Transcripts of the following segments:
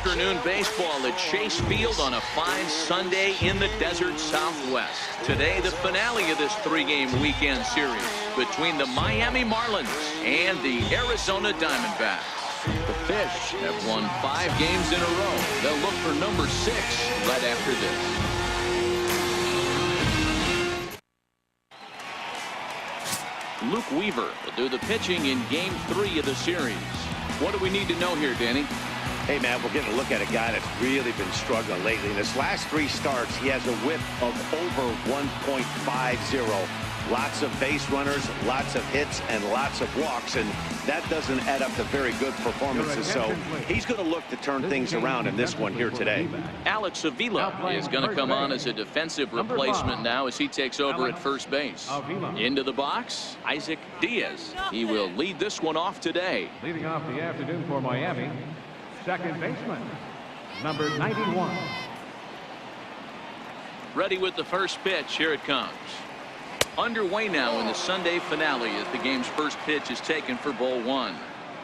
afternoon baseball at Chase Field on a fine Sunday in the desert Southwest. Today, the finale of this three-game weekend series between the Miami Marlins and the Arizona Diamondbacks. The Fish have won 5 games in a row. They'll look for number 6 right after this. Luke Weaver will do the pitching in Game 3 of the series. What do we need to know here, Danny? Hey, man, we're getting a look at a guy that's really been struggling lately. In his last 3 starts, he has a whip of over 1.50. Lots of base runners, lots of hits, and lots of walks, and that doesn't add up to very good performances. So he's going to look to turn things around in this one here today. Alex Avila is going to come on as a defensive replacement now as he takes over at first base. Into the box, Isaac Diaz. He will lead this one off today. Leading off the afternoon for Miami, second baseman, number 91. Ready with the first pitch. Here it comes. Underway now in the Sunday finale as the game's first pitch is taken for ball 1.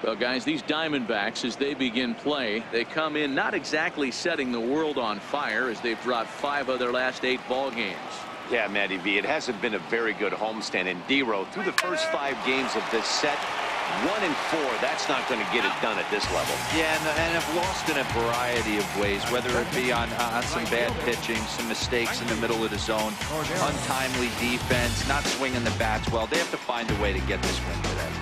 Well, guys, these Diamondbacks, as they begin play, they come in not exactly setting the world on fire as they've dropped 5 of their last 8 ball games. Yeah, Matty V, it hasn't been a very good homestand. And D-Row, through the first 5 games of this set, 1 and 4, that's not going to get it done at this level. Yeah, and have lost in a variety of ways, whether it be on some bad pitching, some mistakes in the middle of the zone, untimely defense, not swinging the bats well. They have to find a way to get this win today.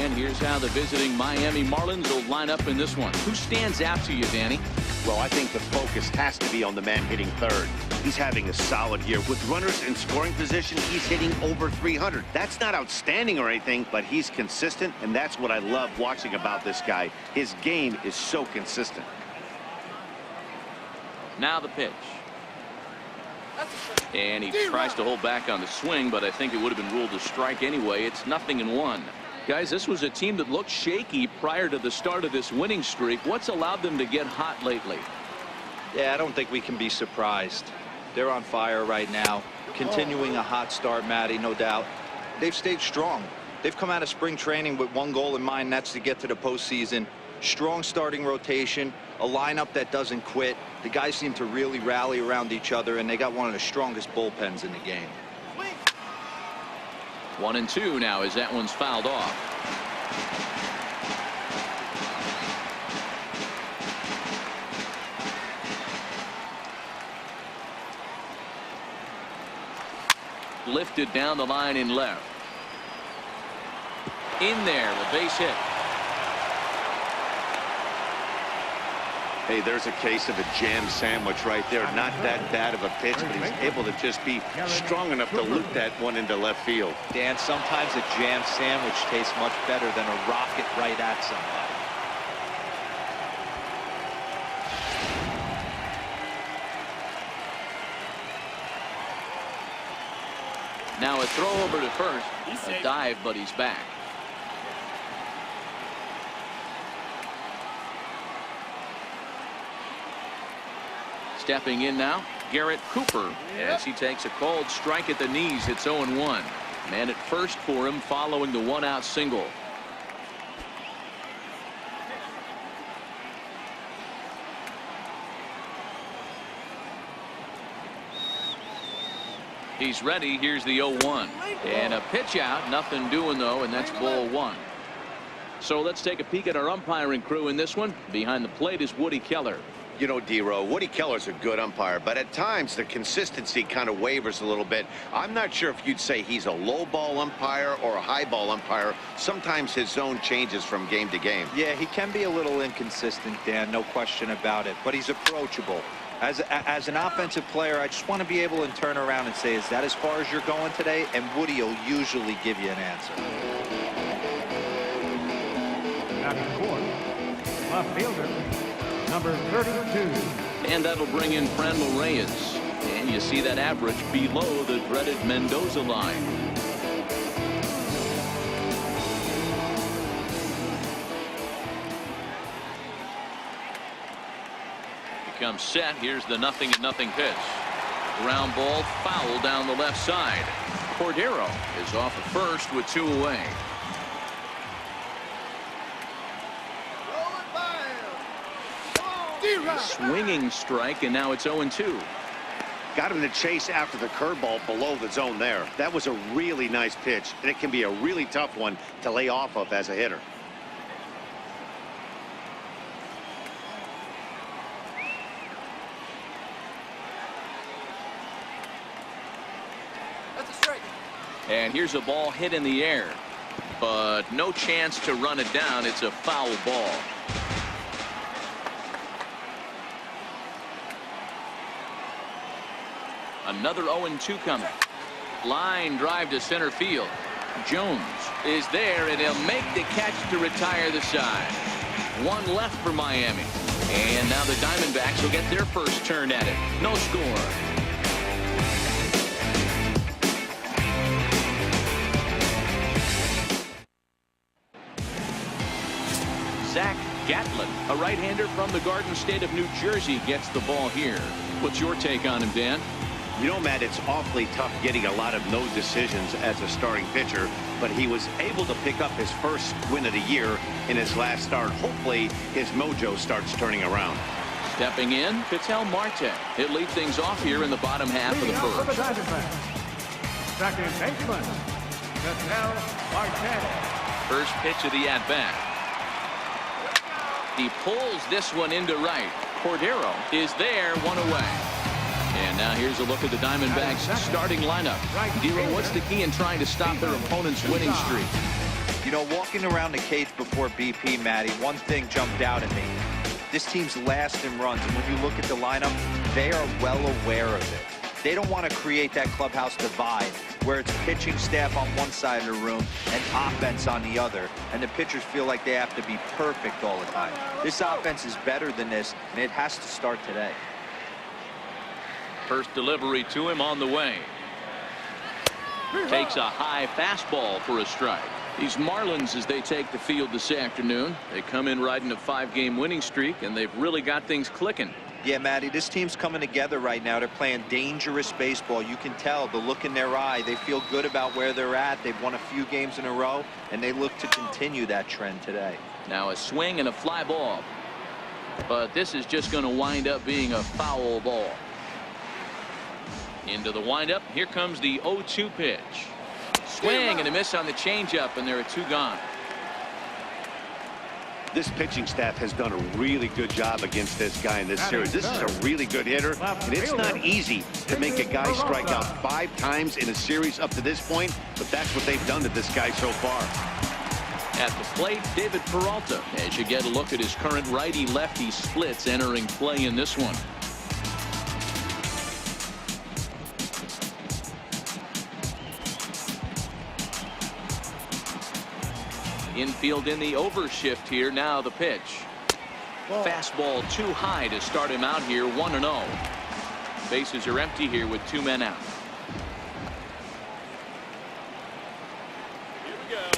And here's how the visiting Miami Marlins will line up in this one. Who stands out to you, Danny? Well, I think the focus has to be on the man hitting third. He's having a solid year. With runners in scoring position, he's hitting over 300. That's not outstanding or anything, but he's consistent, and that's what I love watching about this guy. His game is so consistent. Now the pitch. And he tries to hold back on the swing, but I think it would have been ruled a strike anyway. It's 0-1. Guys, this was a team that looked shaky prior to the start of this winning streak. What's allowed them to get hot lately? Yeah, I don't think we can be surprised. They're on fire right now, continuing a hot start, Matty, no doubt. They've stayed strong. They've come out of spring training with one goal in mind, that's to get to the postseason. Strong starting rotation, a lineup that doesn't quit. The guys seem to really rally around each other, and they got one of the strongest bullpens in the game. 1-2 now as that one's fouled off. Lifted down the line in left. In there, the base hit. Hey, there's a case of a jam sandwich right there. Not that bad of a pitch, but he's able to just be strong enough to loop that one into left field. Dan, sometimes a jam sandwich tastes much better than a rocket right at somebody. Now a throw over to first. A dive, but he's back. Stepping in now, Garrett Cooper, as he takes a called strike at the knees. It's 0-1. Man at first for him following the 1-out single. He's ready. Here's the 0-1. And a pitch out. Nothing doing, though, and that's ball 1. So let's take a peek at our umpiring crew in this one. Behind the plate is Woody Keller. You know, D-Row, Woody Keller's a good umpire, but at times the consistency kind of wavers a little bit. I'm not sure if you'd say he's a low ball umpire or a high ball umpire. Sometimes his zone changes from game to game. Yeah, he can be a little inconsistent, Dan, no question about it, but he's approachable. As an offensive player, I just want to be able to turn around and say, is that as far as you're going today? And Woody will usually give you an answer. Batting court, left fielder, number 32. And that'll bring in Franmil Reyes. And you see that average below the dreaded Mendoza line. He comes set. Here's the 0-0 pitch. Ground ball foul down the left side. Cordero is off at first with 2 away. Swinging strike, and now it's 0-2. Got him to chase after the curveball below the zone there. That was a really nice pitch, and it can be a really tough one to lay off of as a hitter. That's a strike. And here's a ball hit in the air, but no chance to run it down. It's a foul ball. Another 0-2 coming. Line drive to center field. Jones is there, and he'll make the catch to retire the side. One left for Miami. And now the Diamondbacks will get their first turn at it. No score. Zach Gatlin, a right-hander from the Garden State of New Jersey, gets the ball here. What's your take on him, Dan? You know, Matt, it's awfully tough getting a lot of no decisions as a starting pitcher, but he was able to pick up his first win of the year in his last start. Hopefully, his mojo starts turning around. Stepping in, Ketel Marte. He'll lead things off here in the bottom half of the first. Second baseman, Ketel Marte. First pitch of the at-bat. He pulls this one into right. Cordero is there, one away. And now here's a look at the Diamondbacks starting lineup. Dero, what's the key in trying to stop their opponent's winning streak? You know, walking around the cage before BP, Matty, one thing jumped out at me. This team's last in runs, and when you look at the lineup, they are well aware of it. They don't want to create that clubhouse divide where it's pitching staff on one side of the room and offense on the other, and the pitchers feel like they have to be perfect all the time. This offense is better than this, and it has to start today. First delivery to him on the way. Takes a high fastball for a strike. These Marlins, as they take the field this afternoon, they come in riding a 5-game winning streak, and they've really got things clicking. Yeah, Matty, this team's coming together right now. They're playing dangerous baseball. You can tell the look in their eye. They feel good about where they're at. They've won a few games in a row, and they look to continue that trend today. Now a swing and a fly ball. But this is just going to wind up being a foul ball. Into the windup. Here comes the 0-2 pitch. Swing and a miss on the changeup, and there are 2 gone. This pitching staff has done a really good job against this guy in this series. This is a really good hitter, and it's not easy to make a guy strike out 5 times in a series up to this point, but that's what they've done to this guy so far. At the plate, David Peralta, as you get a look at his current righty-lefty splits entering play in this one. Infield in the overshift here. Now the pitch. Fastball too high to start him out here. 1-0. Bases are empty here with 2 men out.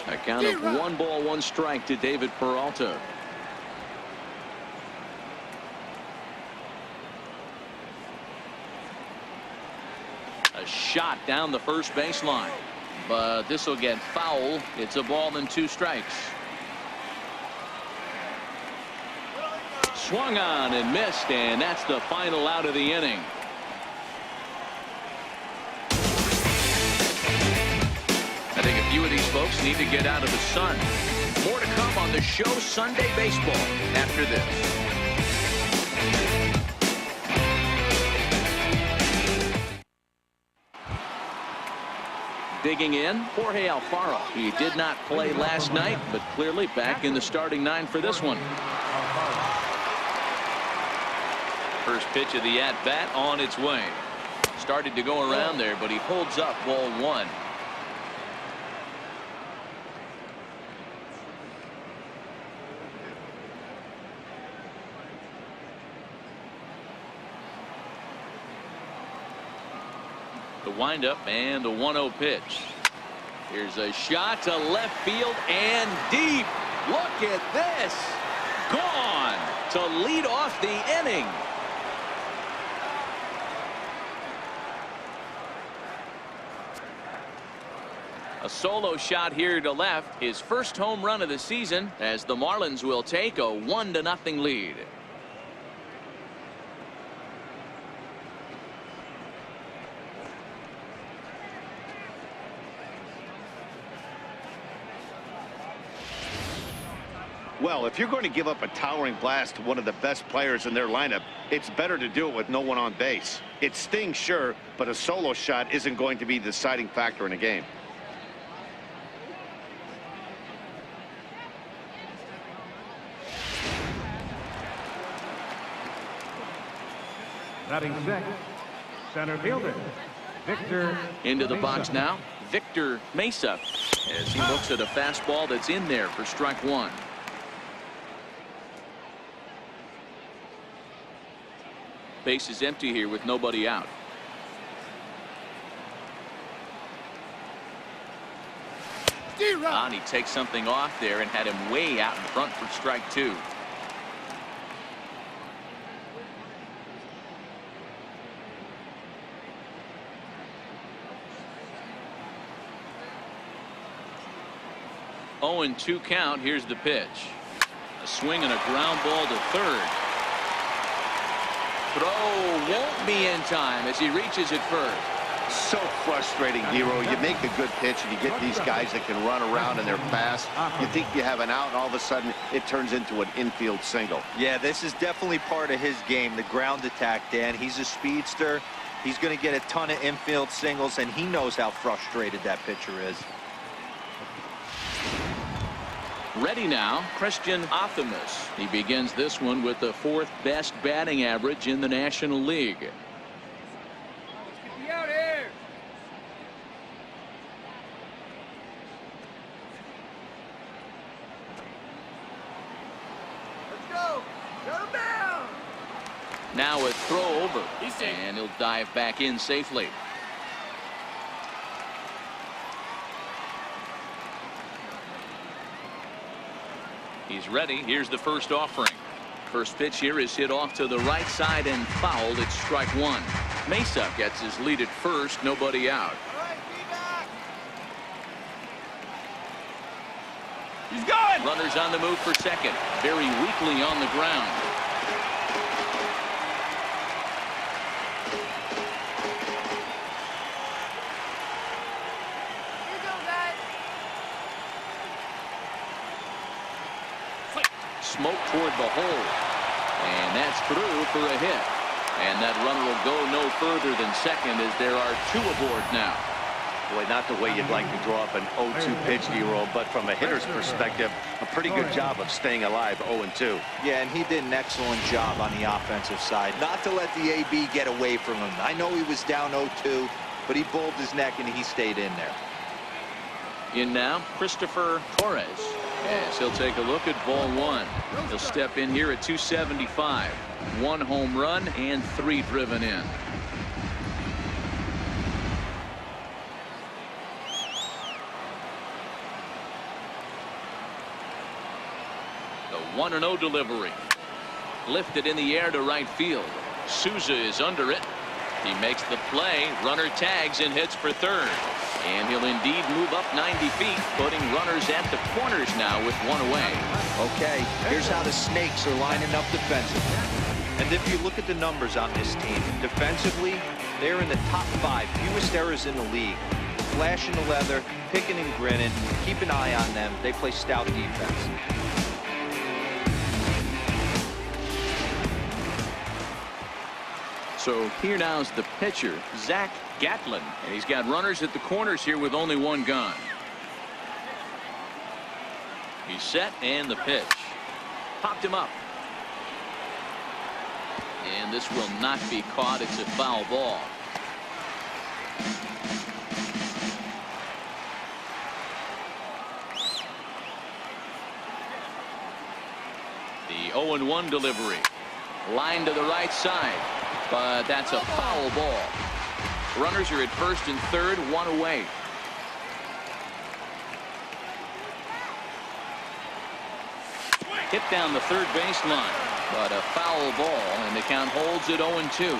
A count of 1 ball, 1 strike to David Peralta. A shot down the first baseline. But this will get foul. It's a ball and 2 strikes. Swung on and missed, and that's the final out of the inning. I think a few of these folks need to get out of the sun. More to come on the show Sunday Baseball after this. Digging in, Jorge Alfaro. He did not play last night, but clearly back in the starting 9 for this one. First pitch of the at-bat on its way. Started to go around there, but he holds up ball 1. The windup and the 1-0 pitch. Here's a shot to left field and deep. Look at this. Gone to lead off the inning. A solo shot here to left. His first home run of the season as the Marlins will take a 1-0 lead. Well, if you're going to give up a towering blast to one of the best players in their lineup, it's better to do it with no one on base. It stings, sure, but a solo shot isn't going to be the deciding factor in a game. Batting sixth, center fielder, Victor. Into the Mesa. box now, Victor Mesa, as he looks at a fastball that's in there for strike one. Base is empty here with nobody out. And he takes something off there and had him way out in front for strike two. Oh, and 2 count. Here's the pitch. A swing and a ground ball to third. Throw won't be in time as he reaches it first. So frustrating, Hero. You make a good pitch and you get these guys that can run around and they're fast. You think you have an out, and all of a sudden it turns into an infield single. Yeah, this is definitely part of his game, the ground attack, Dan. He's a speedster. He's going to get a ton of infield singles, and he knows how frustrated that pitcher is. Ready now, Christian Optimus. He begins this one with the 4th best batting average in the National League. Get me out here. Let's go. Shut him down. Now a throw over, and he'll dive back in safely. He's ready. Here's the first offering. First pitch here is hit off to the right side and fouled. It's strike one. Mesa gets his lead at first. Nobody out. All right, be back. He's going. Runners on the move for second. Very weakly on the ground. You go, guys. Smoke toward the hole, and that's through for a hit, and that runner will go no further than second as there are 2 aboard now. Boy, not the way you'd like to draw up an 0-2 pitch, Hero, but from a hitter's perspective, a pretty good job of staying alive 0-2. Yeah, and he did an excellent job on the offensive side. Not to let the AB get away from him. I know he was down 0-2, but he bowled his neck and he stayed in there. In now, Christopher Torres, as he'll take a look at ball one. He'll step in here at 275. 1 home run and 3 driven in. The 1-0 delivery. Lifted in the air to right field. Souza is under it. He makes the play. Runner tags and hits for third. And he'll indeed move up 90 feet, putting runners at the corners now with 1 away. Okay, here's how the Snakes are lining up defensively. And if you look at the numbers on this team, defensively, they're in the top 5 fewest errors in the league. Flashing the leather, picking and grinning. Keep an eye on them. They play stout defense. So here now is the pitcher, Zach Gatlin. And he's got runners at the corners here with only 1 gone. He's set, and the pitch. Popped him up. And this will not be caught. It's a foul ball. The 0-1 delivery. Line to the right side. But that's a foul ball. Runners are at first and third, 1 away. Hit down the third baseline, but a foul ball, and the count holds at 0-2.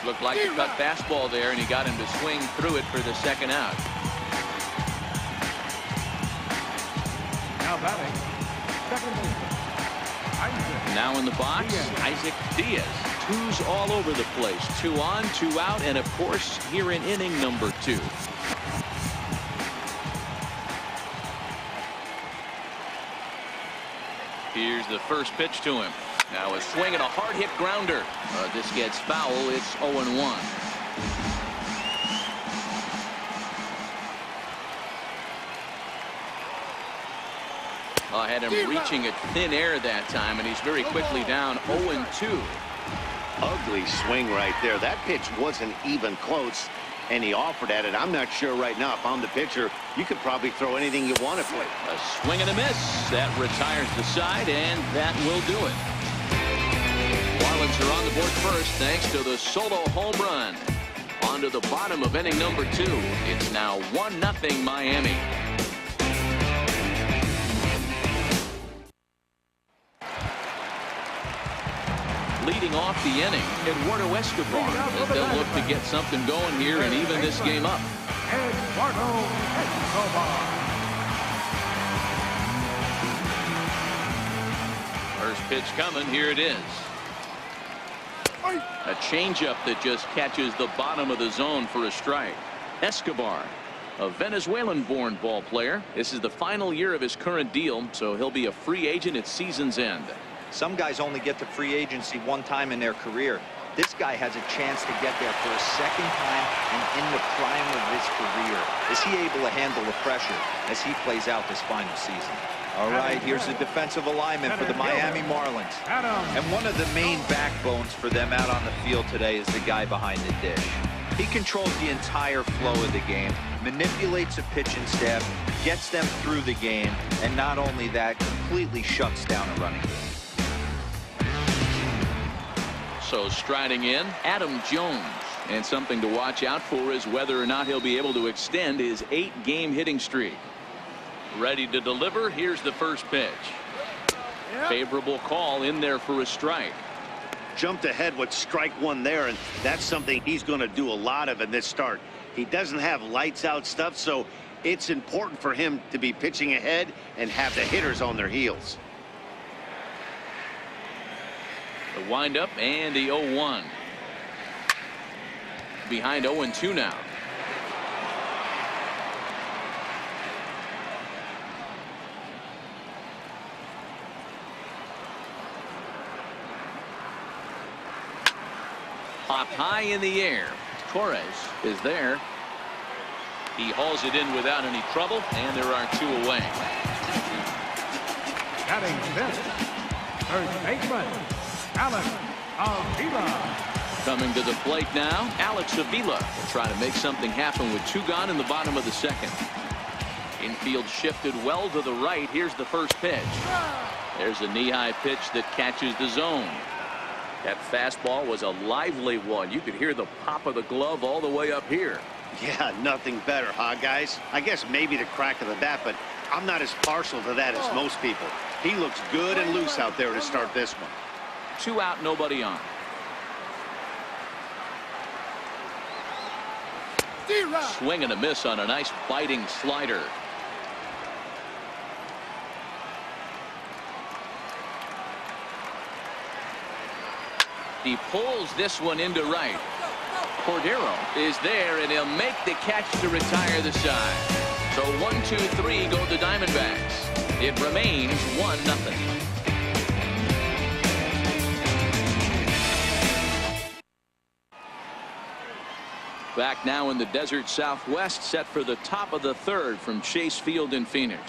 Looked like a cut fastball there, and he got him to swing through it for the second out. Now batting, second baseman, Isaac. Now in the box, Diaz. Isaac Diaz. twos all over the place. 2 on, 2 out, and of course here in inning number 2. Here's the first pitch to him. Now a swing and a hard hit grounder. This gets foul. It's 0-1. I had him reaching at thin air that time, and he's very quickly down 0-2. Ugly swing right there. That pitch wasn't even close, and he offered at it. I'm not sure right now if I'm the pitcher, you could probably throw anything you want at me. A swing and a miss. That retires the side, and that will do it. Marlins are on the board first thanks to the solo home run. On to the bottom of inning number 2. It's now 1-0 Miami. Leading off the inning, Eduardo Escobar, as they'll look to get something going here and even this game up. Eduardo Escobar. First pitch coming. Here it is. A changeup that just catches the bottom of the zone for a strike. Escobar, a Venezuelan-born ball player. This is the final year of his current deal, so he'll be a free agent at season's end. Some guys only get to free agency one time in their career. This guy has a chance to get there for a second time and in the prime of his career. Is he able to handle the pressure as he plays out this final season? All right, here's the defensive alignment for the Miami Marlins. And one of the main backbones for them out on the field today is the guy behind the dish. He controls the entire flow of the game, manipulates a pitching staff, gets them through the game, and not only that, completely shuts down a running game. So striding in, Adam Jones. And something to watch out for is whether or not he'll be able to extend his 8-game hitting streak. Ready to deliver. Here's the first pitch. Favorable call in there for a strike. Jumped ahead with strike 1 there, and that's something he's going to do a lot of in this start. He doesn't have lights out stuff, so it's important for him to be pitching ahead and have the hitters on their heels. The windup and the 0-1. Behind 0-2 now. Popped high in the air. Torres is there. He hauls it in without any trouble, and there are 2 away. Batting fifth, first baseman, Alex Avila. Coming to the plate now, Alex Avila will try to make something happen with 2 gone in the bottom of the second. Infield shifted well to the right. Here's the first pitch. There's a knee-high pitch that catches the zone. That fastball was a lively one. You could hear the pop of the glove all the way up here. Yeah, nothing better, huh, guys? I guess maybe the crack of the bat, but I'm not as partial to that as most people. He looks good and loose out there to start this one. 2 out, nobody on. Swing and a miss on a nice biting slider. He pulls this one into right. Cordero is there, and he'll make the catch to retire the side. So 1, 2, 3 go the Diamondbacks. It remains 1-0. Back now in the desert Southwest, set for the top of the 3rd from Chase Field in Phoenix.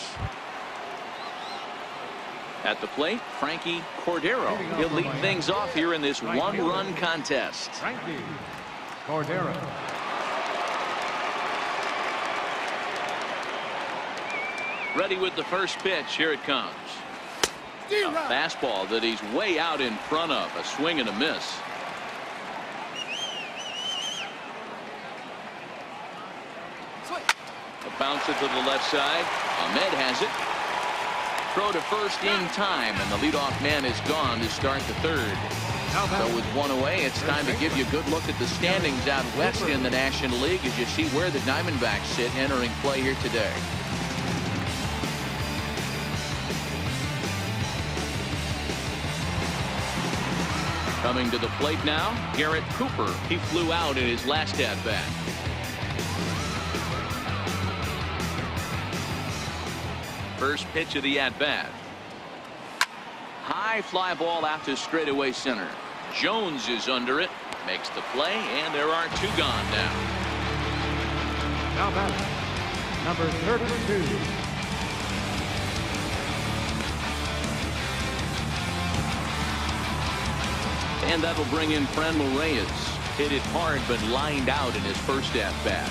At the plate, Frankie Cordero. He'll lead things off here in this 1-run contest. Frankie Cordero. Ready with the first pitch. Here it comes. A fastball that he's way out in front of. A swing and a miss. A bouncer to the left side. Ahmed has it. Throw to first in time, and the leadoff man is gone to start the 3rd. So with 1 away, it's time to give you a good look at the standings out west in the National League as you see where the Diamondbacks sit entering play here today. Coming to the plate now, Garrett Cooper. He flew out in his last at-bat. First pitch of the at-bat. High fly ball out to straightaway center. Jones is under it, makes the play, and there are two gone now. Now batting, number 32. And that'll bring in Franmil Reyes. Hit it hard, but lined out in his first at-bat.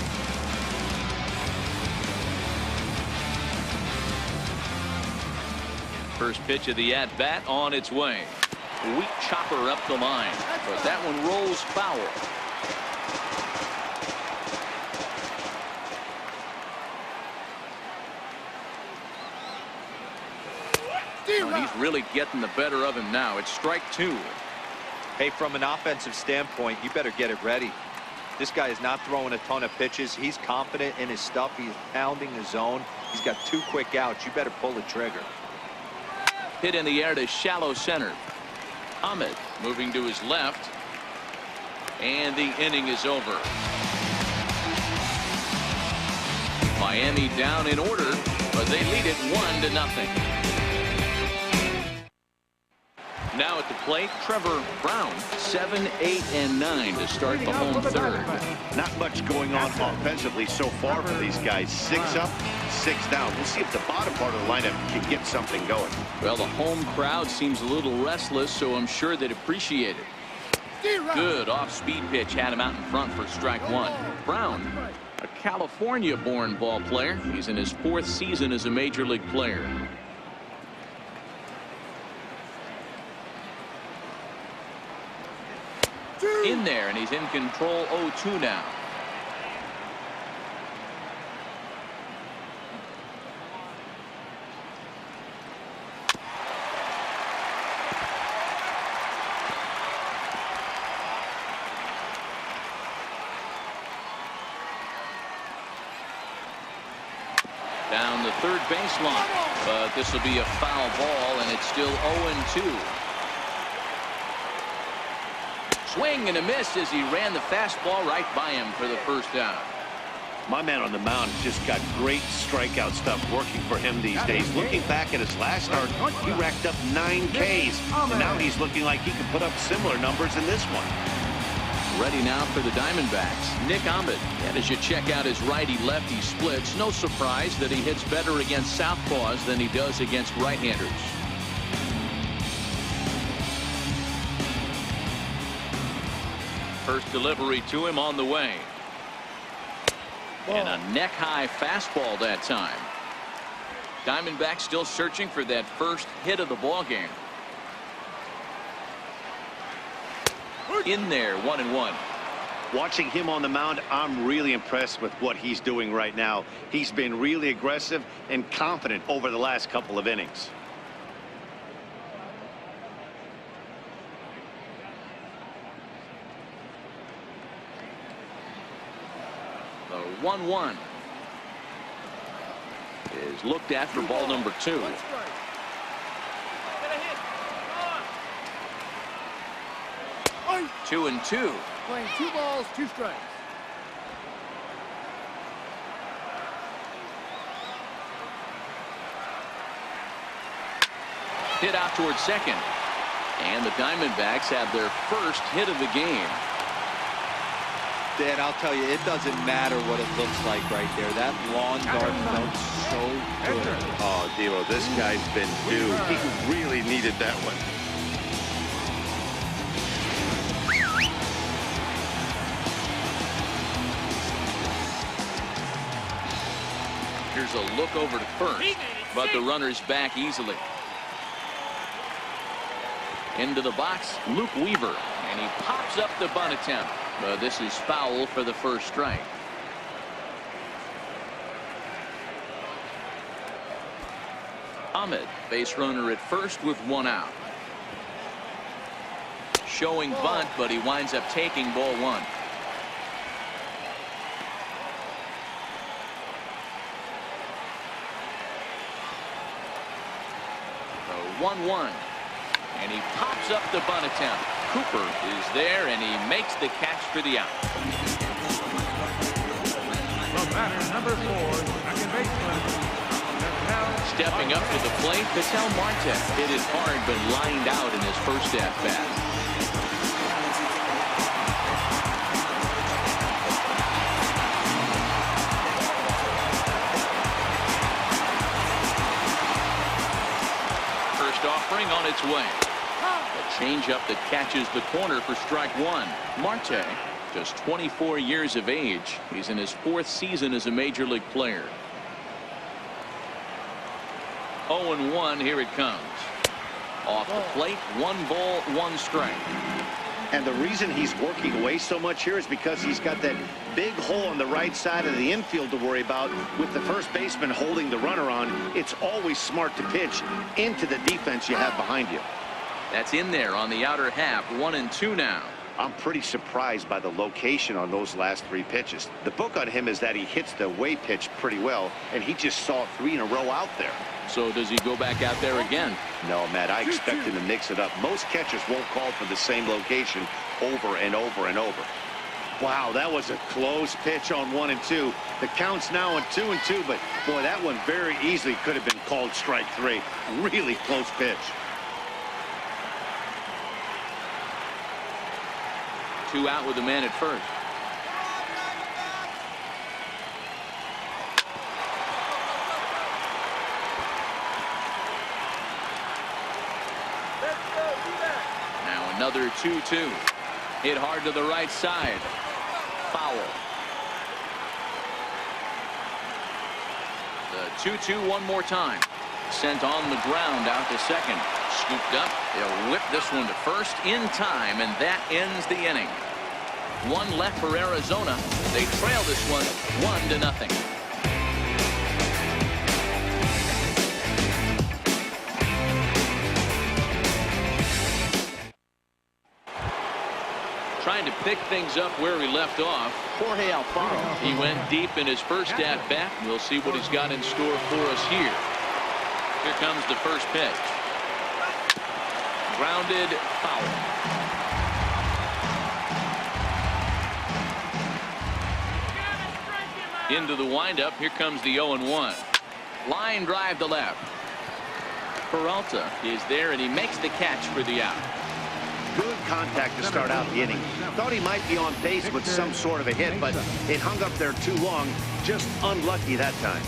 First pitch of the at-bat on its way. Weak chopper up the line, but that one rolls foul. Oh, he's really getting the better of him now. It's strike two. Hey, from an offensive standpoint, you better get it ready. This guy is not throwing a ton of pitches. He's confident in his stuff. He's pounding the zone. He's got 2 quick outs. You better pull the trigger. Hit in the air to shallow center. Ahmed moving to his left. And the inning is over. Miami down in order, but they lead it 1-0. Now at the plate, Trevor Brown, 7, 8, and 9 to start the home third. Not much going on offensively so far for these guys. 6 up, 6 down. We'll see if the bottom part of the lineup can get something going. Well, the home crowd seems a little restless, so I'm sure they'd appreciate it. Good off-speed pitch had him out in front for strike one. Brown, a California-born ball player. He's in his 4th season as a major league player. In there, and he's in control 0-2 now. Down the third baseline, but this will be a foul ball, and it's still 0-2. Swing and a miss as he ran the fastball right by him for the first out. My man on the mound just got great strikeout stuff working for him these days. Looking back at his last start, he racked up 9 Ks. And now he's looking like he can put up similar numbers in this one. Ready now for the Diamondbacks, Nick Ahmed. And as you check out his righty-lefty splits, no surprise that he hits better against southpaws than he does against right-handers. First delivery to him on the way. And a neck-high fastball that time. Diamondbacks still searching for that first hit of the ball game. In there, 1-1. Watching him on the mound, I'm really impressed with what he's doing right now. He's been really aggressive and confident over the last couple of innings. The 1-1 is looked at for ball number 2. 2-2. Playing 2 balls, 2 strikes. Hit out towards second. And the Diamondbacks have their first hit of the game. Dan, I'll tell you, it doesn't matter what it looks like right there. That lawn dart felt so good. Oh, Devo, this guy's been due. He really needed that one. Here's a look over to first, but the runner's back easily. Into the box, Luke Weaver, and he pops up the bunt attempt. But this is foul for the first strike. Ahmed, base runner at first with 1 out. Showing bunt, but he winds up taking ball 1. The 1-1. And he pops up the bunt attempt. Cooper is there, and he makes the catch for the out. The batter, number 4, second baseman. Stepping up to the plate, Ketel Marte hit it hard, but lined out in his first at-bat. First offering on its way. A changeup that catches the corner for strike one. Marte, just 24 years of age. He's in his 4th season as a major league player. 0-1, here it comes. Off the plate, 1 ball, 1 strike. And the reason he's working away so much here is because he's got that big hole on the right side of the infield to worry about. With the first baseman holding the runner on, it's always smart to pitch into the defense you have behind you. That's in there on the outer half. 1-2 now. I'm pretty surprised by the location on those last 3 pitches. The book on him is that he hits the away pitch pretty well, and he just saw 3 in a row out there. So does he go back out there again? No, Matt, I expect him to mix it up. Most catchers won't call for the same location over and over and over. Wow, that was a close pitch on 1-2. The count's now on 2-2, but boy, that one very easily could have been called strike 3. Really close pitch. 2 out with a man at first. Now another 2-2. Hit hard to the right side. Foul. The 2-2 one more time. Sent on the ground out to second. Scooped up. They'll whip this one to first in time, and that ends the inning. 1 left for Arizona. They trail this one 1-0. Trying to pick things up where he left off. Jorge Alfaro. He went deep in his first at-bat. We'll see what he's got in store for us here. Here comes the first pitch. Grounded, foul. Into the windup. Here comes the 0-1. Line drive to left. Peralta is there, and he makes the catch for the out. Good contact to start out the inning. Thought he might be on base with some sort of a hit, but it hung up there too long. Just unlucky that time.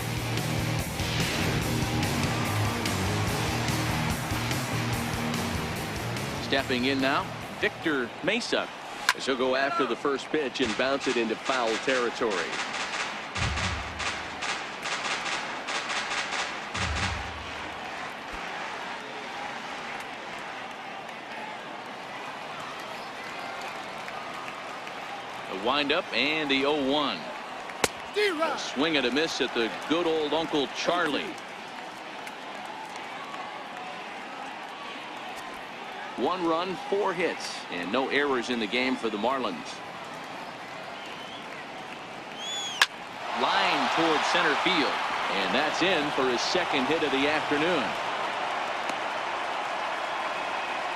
Stepping in now, Victor Mesa. As he'll go after the first pitch and bounce it into foul territory. The windup and the 0-1. A swing and a miss at the good old Uncle Charlie. 1 run, 4 hits, and no errors in the game for the Marlins. Line towards center field, and that's in for his 2nd hit of the afternoon.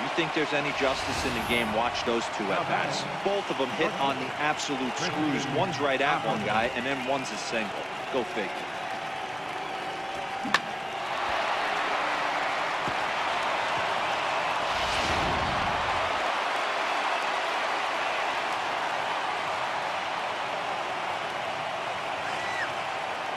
You think there's any justice in the game? Watch those 2 at-bats. Both of them hit on the absolute screws. One's right at one guy, and then one's a single. Go figure.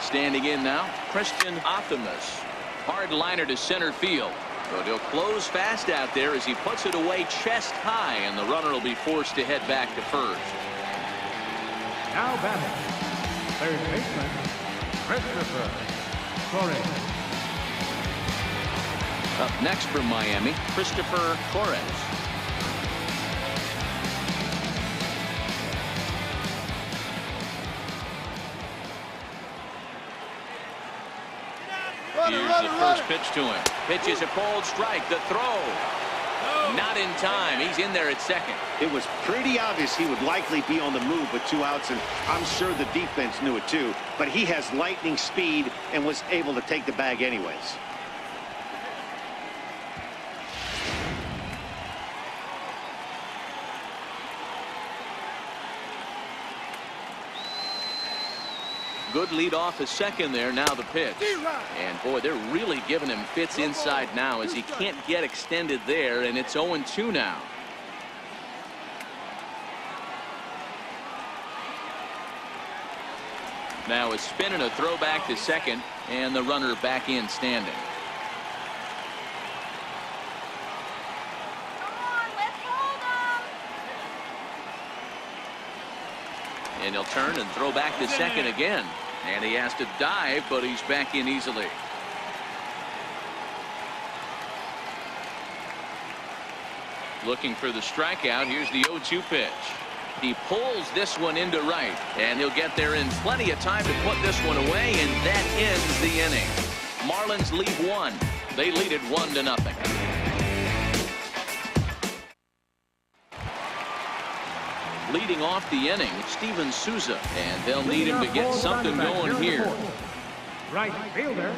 Standing in now, Christian Optimus. Hard liner to center field. But he'll close fast out there as he puts it away chest high, and the runner will be forced to head back to first. Now batting, third baseman, Christopher Torres. Up next from Miami, Christopher Torres. Here's the first pitch to him. Pitch is a cold strike. The throw. Not in time. He's in there at second. It was pretty obvious he would likely be on the move with 2 outs, and I'm sure the defense knew it too. But he has lightning speed and was able to take the bag anyways. Good lead off his second there. Now the pitch. And boy, they're really giving him fits inside now as he can't get extended there, and it's 0-2 now. Now a spin and a throw back to second, and the runner back in standing. And he'll turn and throw back to second again. And he has to dive, but he's back in easily. Looking for the strikeout. Here's the 0-2 pitch. He pulls this one into right, and he'll get there in plenty of time to put this one away, and that ends the inning. Marlins lead one. They lead it 1-0. Leading off the inning, Steven Souza, and they'll need him to get something going here. Right fielder.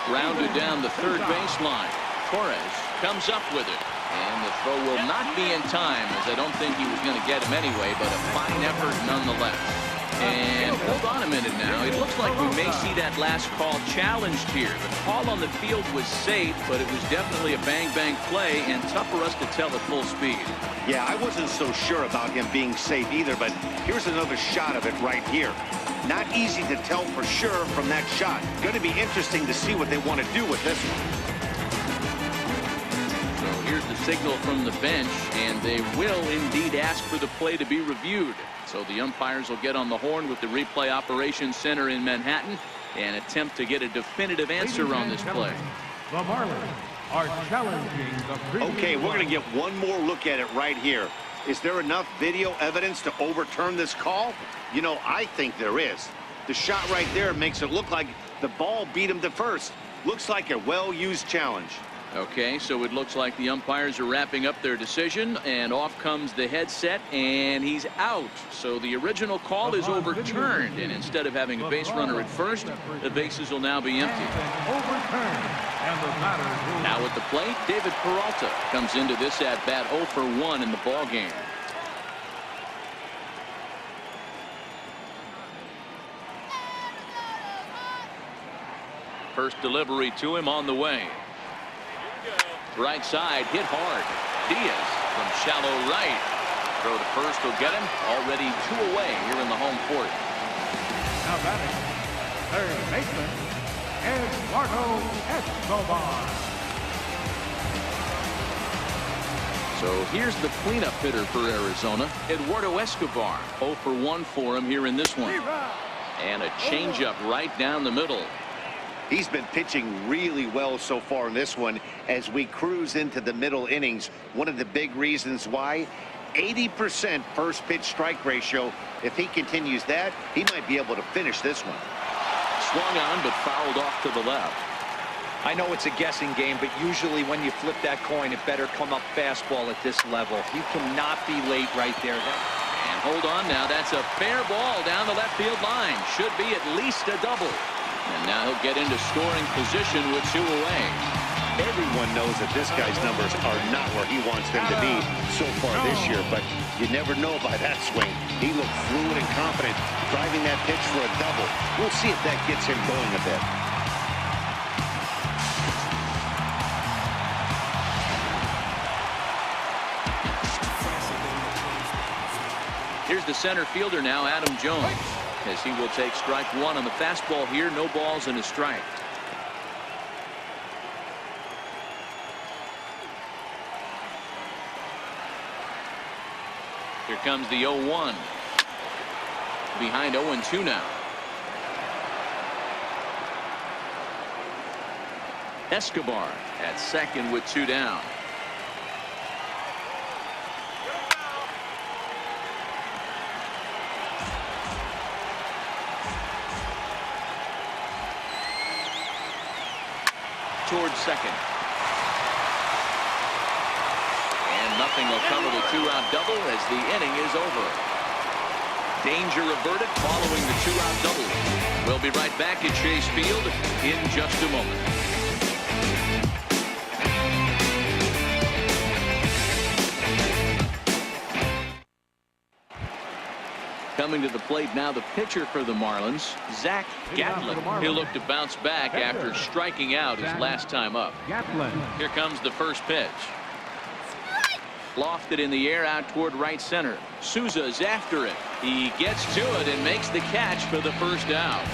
Rounded down the third baseline. Torres comes up with it, and the throw will not be in time, as I don't think he was going to get him anyway, but a fine effort nonetheless. And hold on a minute now. It looks like we may see that last call challenged here. The call on the field was safe, but it was definitely a bang-bang play, and tough for us to tell at full speed. Yeah, I wasn't so sure about him being safe either, but here's another shot of it right here. Not easy to tell for sure from that shot. Going to be interesting to see what they want to do with this one. So here's the signal from the bench, and they will indeed ask for the play to be reviewed. So the umpires will get on the horn with the replay operations center in Manhattan and attempt to get a definitive answer on this play. The Marlins are challenging the previous. Okay, we're going to get one more look at it right here. Is there enough video evidence to overturn this call? You know, I think there is. The shot right there makes it look like the ball beat him to first. Looks like a well-used challenge. Okay, so it looks like the umpires are wrapping up their decision, and off comes the headset, and he's out. So the original call is overturned, and instead of having a base runner at first, the bases will now be empty. Now at the plate, David Peralta comes into this at-bat 0 for 1 in the ballgame. First delivery to him on the way. Right side, hit hard. Diaz from shallow right. Throw to first will get him. Already 2 away here in the home court. Now batting, third baseman, Eduardo Escobar. So here's the cleanup hitter for Arizona, Eduardo Escobar. 0 for 1 for him here in this one. And a changeup right down the middle. He's been pitching really well so far in this one as we cruise into the middle innings. One of the big reasons why, 80% first pitch strike ratio. If he continues that, he might be able to finish this one. Swung on but fouled off to the left. I know it's a guessing game, but usually when you flip that coin, it better come up fastball at this level. You cannot be late right there. And hold on now, that's a fair ball down the left field line. Should be at least a double. And now he'll get into scoring position with 2 away. Everyone knows that this guy's numbers are not where he wants them to be so far this year, but you never know by that swing. He looked fluid and confident, driving that pitch for a double. We'll see if that gets him going a bit. Here's the center fielder now, Adam Jones, as he will take strike 1 on the fastball here. No balls and a strike. Here comes the 0-1. Behind 0-2 now. Escobar at second with 2 down. Towards second. And nothing will cover the 2-out double as the inning is over. Danger averted following the 2-out double. We'll be right back at Chase Field in just a moment. Coming to the plate now, the pitcher for the Marlins, Zach Gatlin. He'll look to bounce back after striking out his last time up. Here comes the first pitch. Lofted in the air out toward right center. Souza's after it. He gets to it and makes the catch for the first out.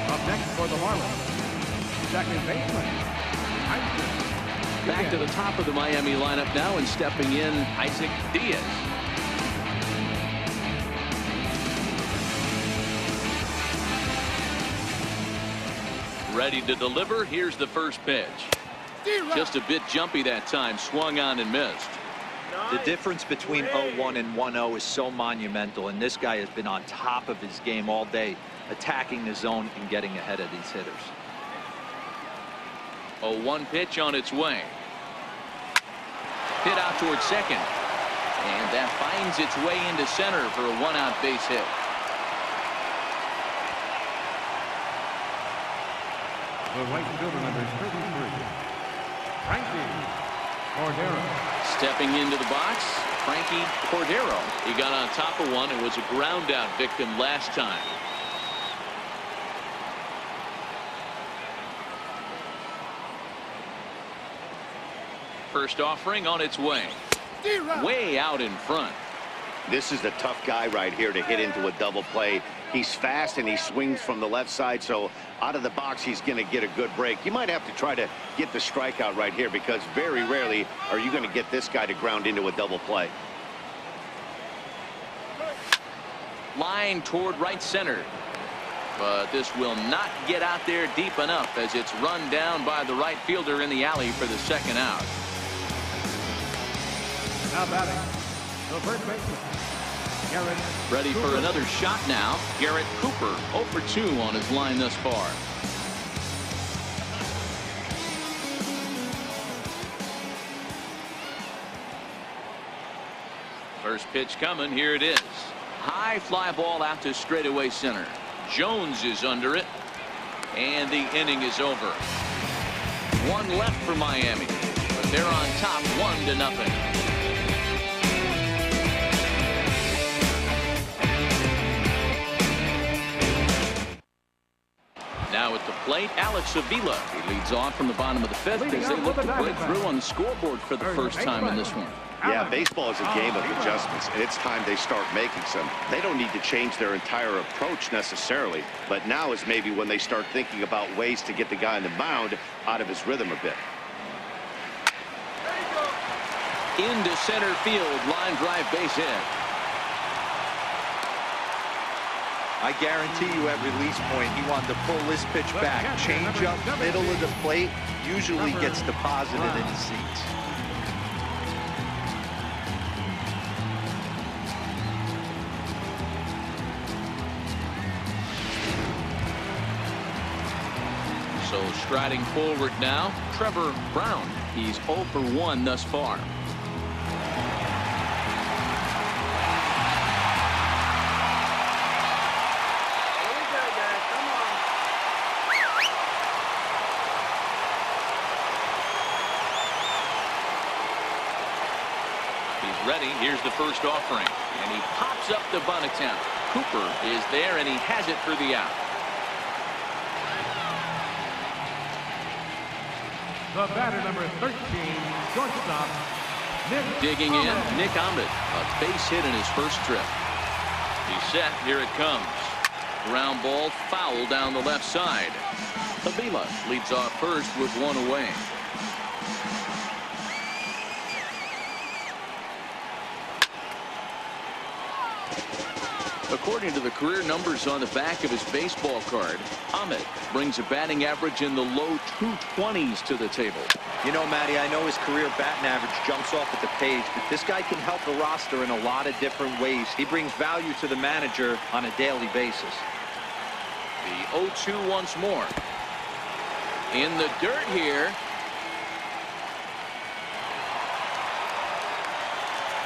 Up next for the Marlins, second baseman, Isaac. Back to the top of the Miami lineup now, and stepping in, Isaac Diaz. Ready to deliver. Here's the first pitch. Just a bit jumpy that time. Swung on and missed. The difference between 0-1 and 1-0 is so monumental, and this guy has been on top of his game all day, attacking the zone and getting ahead of these hitters. 0-1 pitch on its way. Hit out towards second, and that finds its way into center for a one-out base hit. The right fielder, number 33, Frankie Cordero. Stepping into the box, Frankie Cordero. He got on top of one and was a ground out victim last time. First offering on its way. Way out in front. This is the tough guy right here to hit into a double play. He's fast and he swings from the left side, so out of the box he's going to get a good break. You might have to try to get the strikeout right here, because very rarely are you going to get this guy to ground into a double play. Line toward right center, but this will not get out there deep enough as it's run down by the right fielder in the alley for the second out. Now batting, the first baseman, Garrett Ready Cooper. for another shot now. Garrett Cooper 0 for 2 on his line thus far. First pitch coming. Here it is. High fly ball out to straightaway center. Jones is under it, and the inning is over. One left for Miami, but they're on top 1-0. Now at the plate, Alex Avila. He leads off from the bottom of the fifth as they look to break through on the scoreboard for the first time in this one. Yeah, baseball is a game of adjustments, and it's time they start making some. They don't need to change their entire approach necessarily, but now is maybe when they start thinking about ways to get the guy on the mound out of his rhythm a bit. Into center field, line drive base hit. I guarantee you at release point he wanted to pull this pitch back. Change up middle of the plate usually gets deposited in the seats. So striding forward now, Trevor Brown. He's 0 for 1 thus far. Ready. Here's the first offering, and he pops up the bunt attempt. Cooper is there, and he has it for the out. The batter, number 13, shortstop, Nick Digging in, Ahmed. Nick Ahmed, a base hit in his first trip. He's set. Here it comes. Ground ball foul down the left side. Avila leads off first with one away. According to the career numbers on the back of his baseball card, Ahmed brings a batting average in the low 220s to the table. You know, Matty, I know his career batting average jumps off at the page, but this guy can help the roster in a lot of different ways. He brings value to the manager on a daily basis. The 0-2 once more. In the dirt here.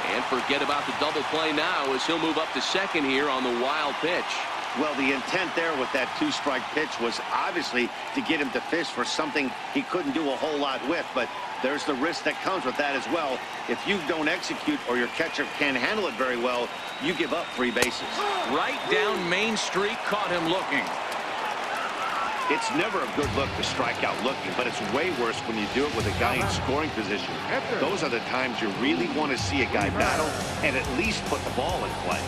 And forget about the double play now as he'll move up to second here on the wild pitch. Well, the intent there with that two-strike pitch was obviously to get him to fish for something he couldn't do a whole lot with, but there's the risk that comes with that as well. If you don't execute or your catcher can't handle it very well, you give up 3 bases. Right down Main Street, caught him looking. It's never a good look to strike out looking, but it's way worse when you do it with a guy in scoring position. Those are the times you really want to see a guy battle and at least put the ball in play.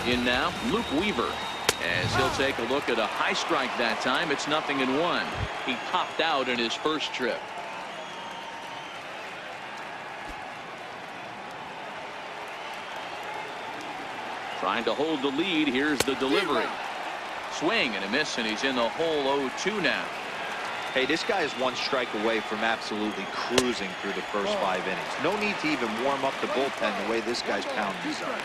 In now, Luke Weaver, as he'll take a look at a high strike that time. It's 0-1. He popped out in his first trip. Trying to hold the lead. Here's the delivery. Swing and a miss, and he's in the hole 0-2 now. Hey, this guy is 1 strike away from absolutely cruising through the first 5 innings. No need to even warm up the bullpen the way this guy's pounding his up.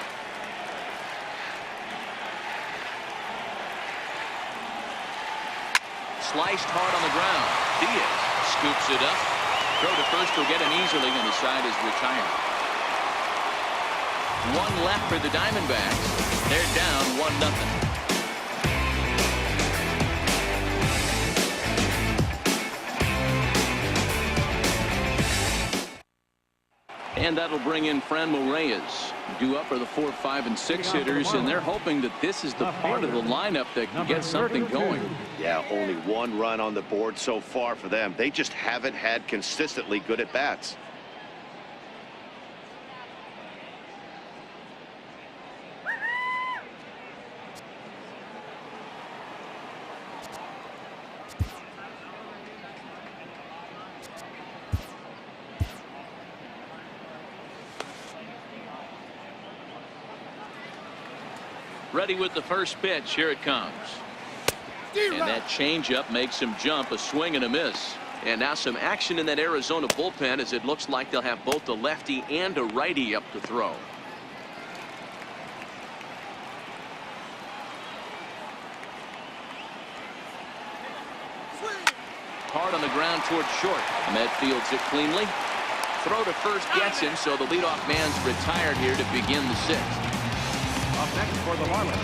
Sliced hard on the ground. Diaz scoops it up. Throw to first will get him easily, and the side is retired. 1 left for the Diamondbacks. They're down 1-0. And that'll bring in Franmil Reyes. Due up are the 4, 5, and 6 hitters, and they're hoping that this is the part of the lineup that can get something going. Yeah, only 1 run on the board so far for them. They just haven't had consistently good at-bats. Ready with the first pitch. Here it comes. And that changeup makes him jump. A swing and a miss. And now some action in that Arizona bullpen, as it looks like they'll have both a lefty and a righty up to throw. Hard on the ground towards short. Ahmed fields it cleanly. Throw to first gets him, so the leadoff man's retired here to begin the 6th. Up next for the Marlins,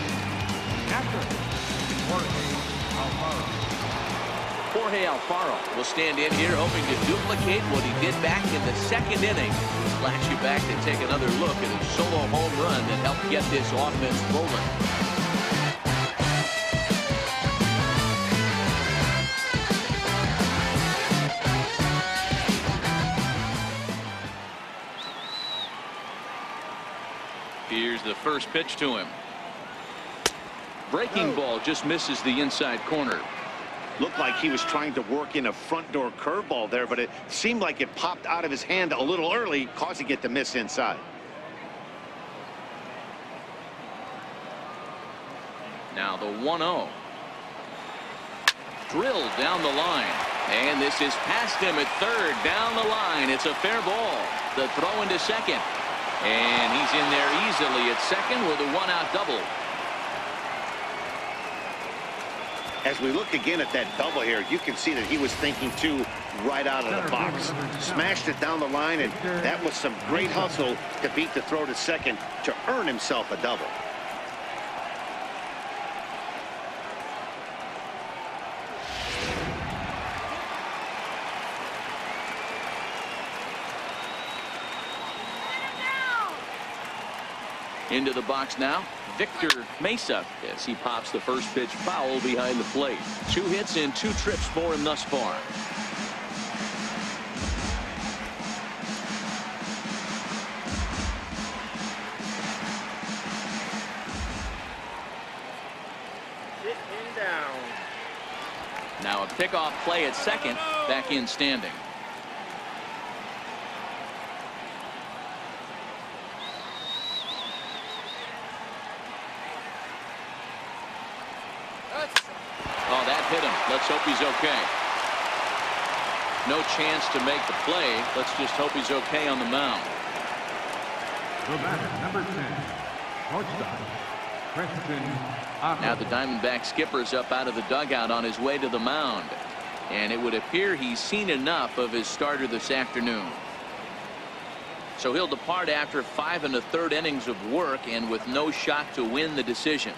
catcher, Jorge Alfaro will stand in here hoping to duplicate what he did back in the 2nd inning. Flash you back to take another look at his solo home run that helped get this offense rolling. Here's the first pitch to him. Breaking ball just misses the inside corner. Looked like he was trying to work in a front door curveball there, but it seemed like it popped out of his hand a little early, causing it to miss inside. Now the 1-0. Drilled down the line. And this is past him at third. Down the line. It's a fair ball. The throw into second. And he's in there easily at second with a 1-out double. As we look again at that double here, you can see that he was thinking too right out of the box. Smashed it down the line, and that was some great hustle to beat the throw to second to earn himself a double. Into the box now, Victor Mesa, as he pops the first pitch foul behind the plate. 2 hits and 2 trips for him thus far. Sit him down. Now a pickoff play at second, back in standing. Oh, that hit him. Let's hope he's okay. No chance to make the play. Let's just hope he's okay on the mound. the batter, number 10, shortstop, Preston Ackerman. Now the Diamondback skipper's up out of the dugout on his way to the mound. And it would appear he's seen enough of his starter this afternoon. So he'll depart after 5 1/3 innings of work and with no shot to win the decision.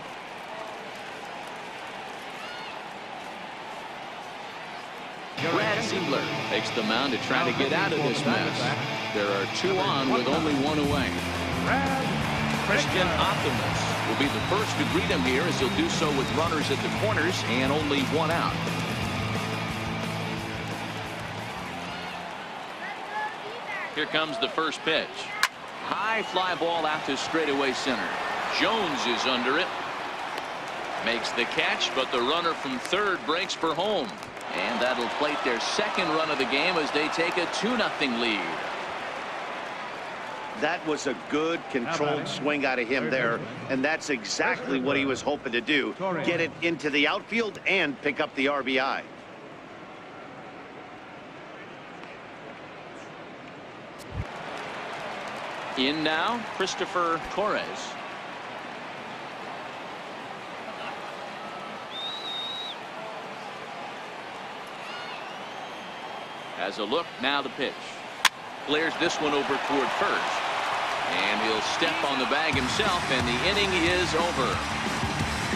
Brad Siegler takes the mound to try to get out of this mess. There are 2 on with only 1 away. Christian Optimus will be the first to greet him here, as he'll do so with runners at the corners and only 1 out. Here comes the first pitch. High fly ball out to straightaway center. Jones is under it. Makes the catch, but the runner from third breaks for home. And that'll plate their second run of the game as they take a 2-0 lead. That was a good controlled swing out of him there, and that's exactly what he was hoping to do. Get it into the outfield and pick up the RBI. In now, Christopher Torres. Has a look, now the pitch. Clears this one over toward first. And he'll step on the bag himself, and the inning is over.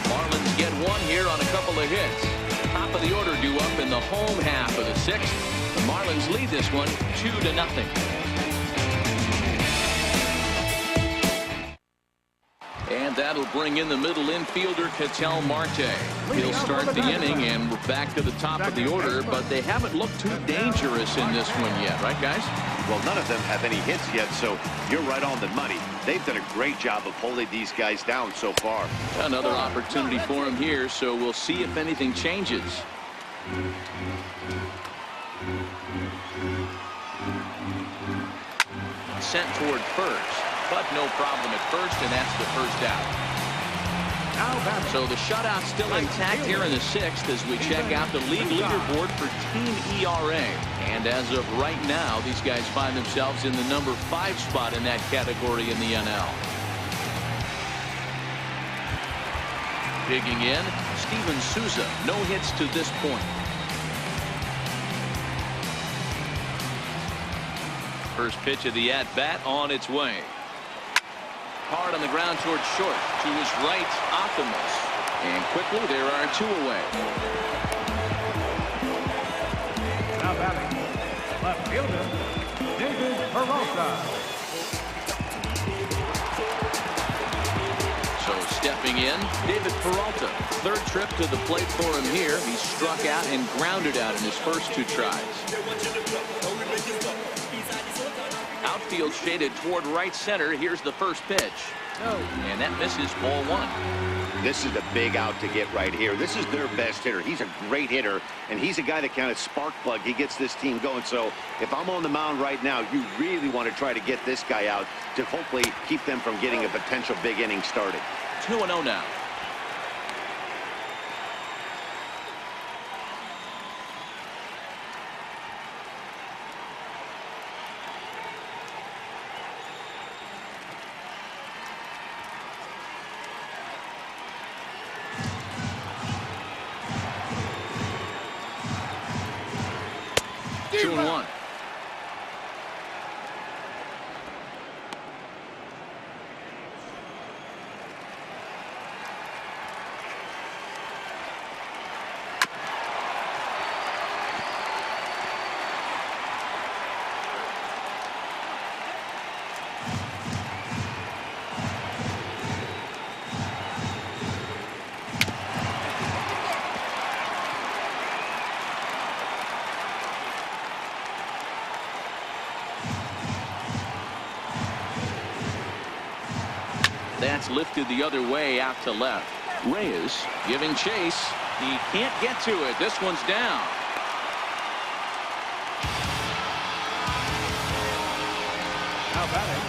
Marlins get 1 here on a couple of hits. Top of the order due up in the home half of the 6th. The Marlins lead this one 2-0. And that'll bring in the middle infielder, Ketel Marte. He'll start the inning, and we're back to the top of the order, but they haven't looked too dangerous in this one yet, right, guys? Well, none of them have any hits yet, so you're right on the money. They've done a great job of holding these guys down so far. Another opportunity for him here, so we'll see if anything changes. Sent toward first. But no problem at first, and that's the first out. So the shutout still intact here in the 6th as we check out the league leaderboard for team ERA. And as of right now, these guys find themselves in the number 5 spot in that category in the NL. Digging in, Steven Souza. No hits to this point. First pitch of the at-bat on its way. Hard on the ground towards short. To his right, Optimus. And quickly, there are 2 away. Now batting, left fielder, David Peralta. So stepping in, David Peralta. 3rd trip to the plate for him here. He struck out and grounded out in his first 2 tries. Outfield shaded toward right center. Here's the first pitch. And that misses, ball 1. This is a big out to get right here. This is their best hitter. He's a great hitter, and he's a guy that kind of spark plug. He gets this team going. So if I'm on the mound right now, you really want to try to get this guy out to hopefully keep them from getting a potential big inning started. 2-0 now. Two and 1. That's lifted the other way out to left. Reyes giving chase. He can't get to it. This one's down. Now batting,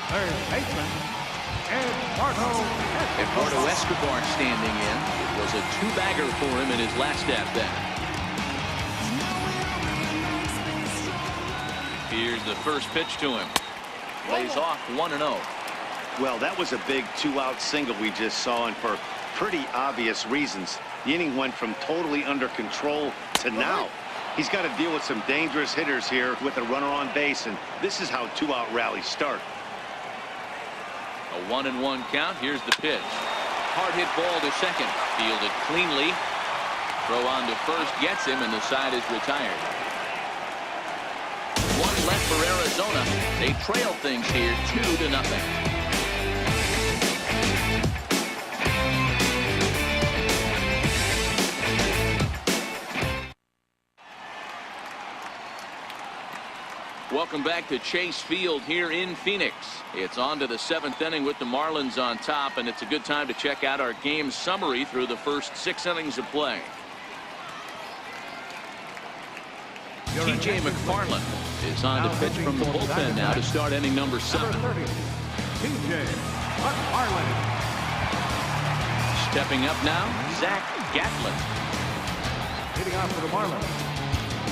3rd baseman, Eduardo Escobar standing in. It was a 2-bagger for him in his last at-bat. Here's the first pitch to him. Lays off 1-0. Well, that was a big 2-out single we just saw, and for pretty obvious reasons. The inning went from totally under control to now. He's got to deal with some dangerous hitters here with a runner on base, and this is how two-out rallies start. A 1-1 count. Here's the pitch. Hard hit ball to second. Fielded cleanly. Throw on to first gets him, and the side is retired. One left for Arizona. They trail things here 2-0. Welcome back to Chase Field here in Phoenix. It's on to the 7th inning with the Marlins on top, and it's a good time to check out our game summary through the first 6 innings of play. T.J. McFarland is on to pitch from the bullpen now to start inning number 7. T.J. McFarland. Stepping up now, Zach Gatlin. Hitting off for the Marlins.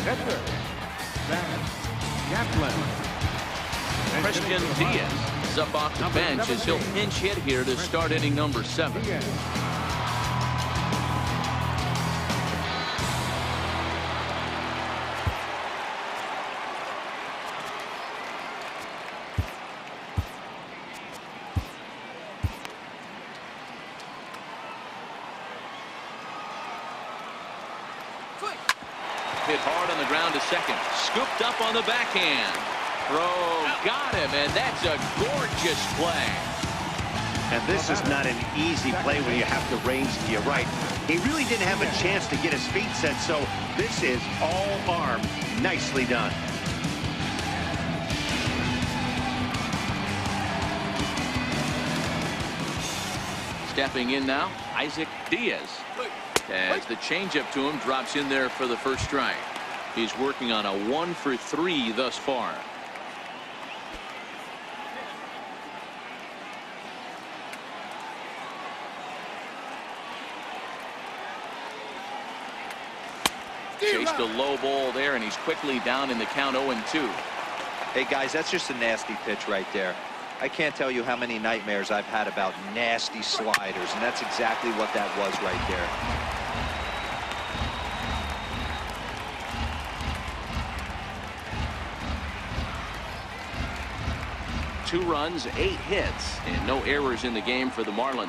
Catcher, Zach Gatlin. Christian Diaz is up off the bench as he'll pinch hit here to start inning number 7. Hit hard on the ground to second. Scooped up on the backhand. Throw got him, and that's a gorgeous play. And this is not an easy play when you have to range to your right. He really didn't have a chance to get his feet set, so this is all arm. Nicely done. Stepping in now, Isaac Diaz. As the changeup to him drops in there for the first strike. He's working on a 1-for-3 thus far. Chased a low ball there, and he's quickly down in the count 0-2. Hey, guys, that's just a nasty pitch right there. I can't tell you how many nightmares I've had about nasty sliders, and that's exactly what that was right there. Two runs, 8 hits, and no errors in the game for the Marlins.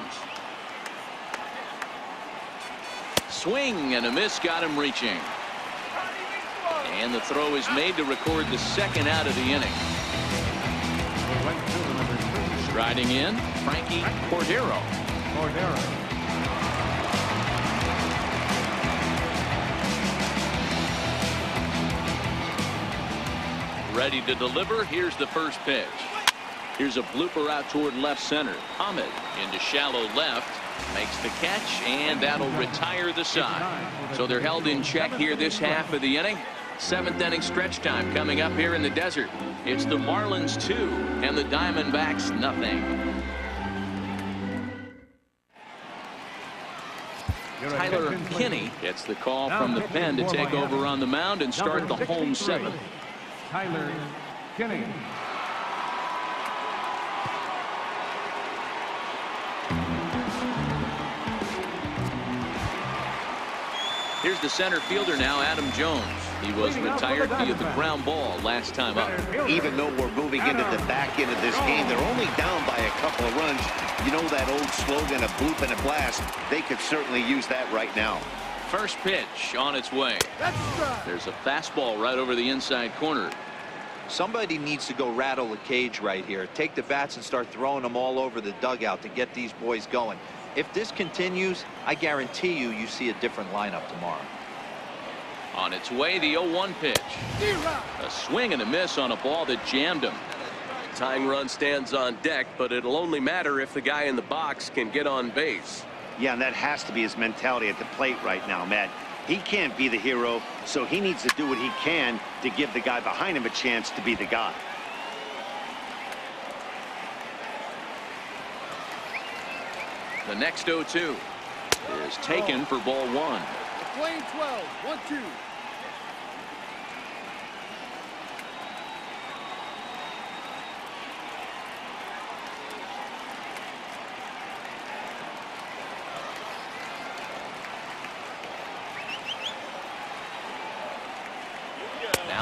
Swing and a miss got him reaching. And the throw is made to record the second out of the inning. Striding in, Frankie Cordero. Ready to deliver. Here's the first pitch. Here's a blooper out toward left center. Ahmed into shallow left. Makes the catch, and that'll retire the side. So they're held in check here this half of the inning. 7th inning stretch time coming up here in the desert. It's the Marlins 2 and the Diamondbacks nothing. Tyler Kinney gets the call from the pen to take over on the mound and start the home 7th. Tyler Kinney. Here's the center fielder now, Adam Jones. He was retired via the ground ball last time up. Even though we're moving into the back end of this game, they're only down by a couple of runs. You know that old slogan, a bloop and a blast. They could certainly use that right now. First pitch on its way. There's a fastball right over the inside corner. Somebody needs to go rattle the cage right here. Take the bats and start throwing them all over the dugout to get these boys going. If this continues, I guarantee you see a different lineup tomorrow. On its way, the 0-1 pitch. A swing and a miss on a ball that jammed him. Tying run stands on deck, but it'll only matter if the guy in the box can get on base. Yeah, and that has to be his mentality at the plate right now, Matt. He can't be the hero, so he needs to do what he can to give the guy behind him a chance to be the guy. The next 0-2 is taken for ball 1. Playing 12, 1-2.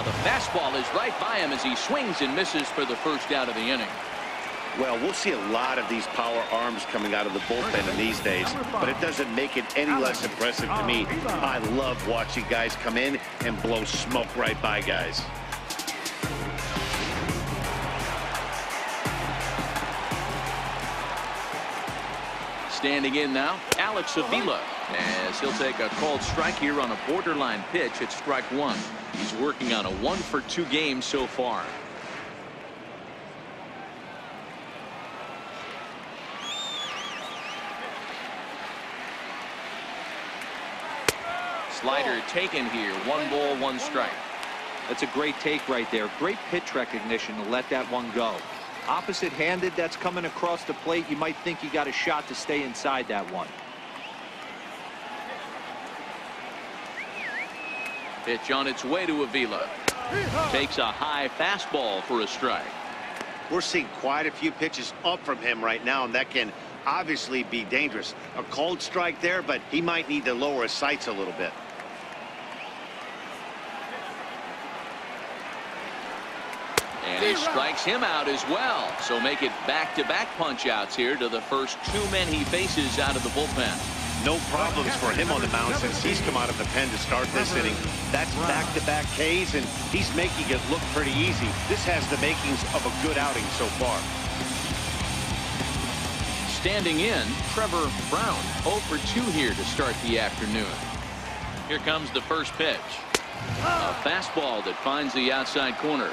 Now the fastball is right by him as he swings and misses for the first out of the inning. Well, we'll see a lot of these power arms coming out of the bullpen in these days, but it doesn't make it any less impressive to me. I love watching guys come in and blow smoke right by guys. Standing in now, Alex Avila, as he'll take a called strike here on a borderline pitch at strike one. He's working on a 1-for-2 game so far. Slider taken here. 1 ball, 1 strike. That's a great take right there. Great pitch recognition to let that one go. Opposite-handed, that's coming across the plate. You might think you got a shot to stay inside that one. Pitch on its way to Avila. Takes a high fastball for a strike. We're seeing quite a few pitches up from him right now, and that can obviously be dangerous. A cold strike there, but he might need to lower his sights a little bit. And he strikes him out as well. So make it back-to-back punch-outs here to the first 2 men he faces out of the bullpen. No problems for him on the mound since he's come out of the pen to start this inning. That's back-to-back Ks, and he's making it look pretty easy. This has the makings of a good outing so far. Standing in, Trevor Brown, 0 for 2 here to start the afternoon. Here comes the first pitch. A fastball that finds the outside corner.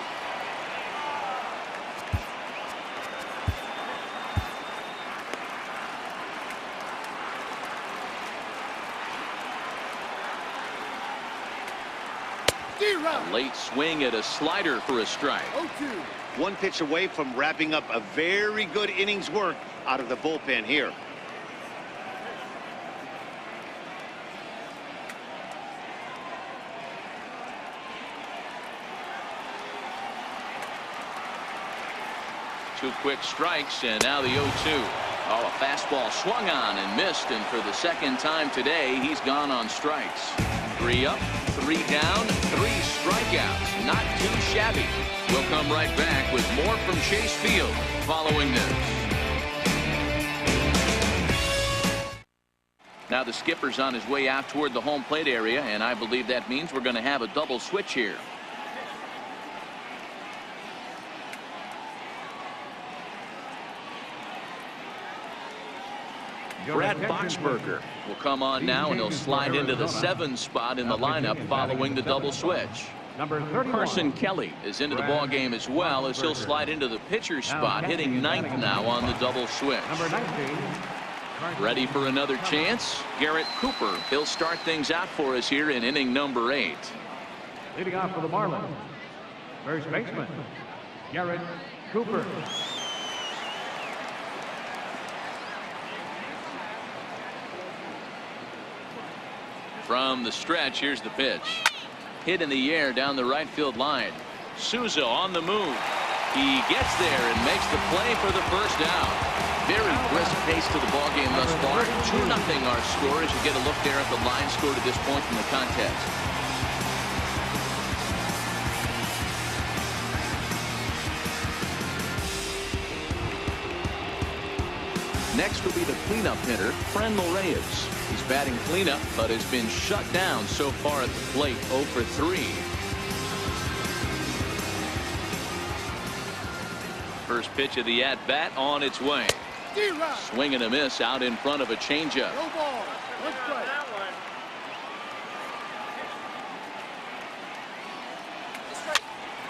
A late swing at a slider for a strike. 0-2. One pitch away from wrapping up a very good inning's work out of the bullpen here. Two quick strikes, and now the 0-2. Oh, a fastball swung on and missed, and for the second time today, he's gone on strikes. 3 up, 3 down, 3 strikeouts. Not too shabby. We'll come right back with more from Chase Field following this. Now the skipper's on his way out toward the home plate area, and I believe that means we're going to have a double switch here. Brad Boxberger will come on now, and he'll slide into the 7 spot in the lineup following the double switch. Carson Kelly is into the ball game as well, as he'll slide into the pitcher spot, hitting 9th now on the double switch. Ready for another chance? Garrett Cooper. He'll start things out for us here in inning number 8. Leading off for the Marlins, first baseman, Garrett Cooper. From the stretch, here's the pitch. Hit in the air down the right field line. Souza on the move. He gets there and makes the play for the first out. Very brisk pace to the ball game thus far. 2-0 our score as you get a look there at the line score to this point in the contest. Next will be the cleanup hitter, Franmil Reyes. He's batting cleanup, but has been shut down so far at the plate, 0 for 3. First pitch of the at-bat on its way. Swing and a miss out in front of a changeup. No ball. 1 strike.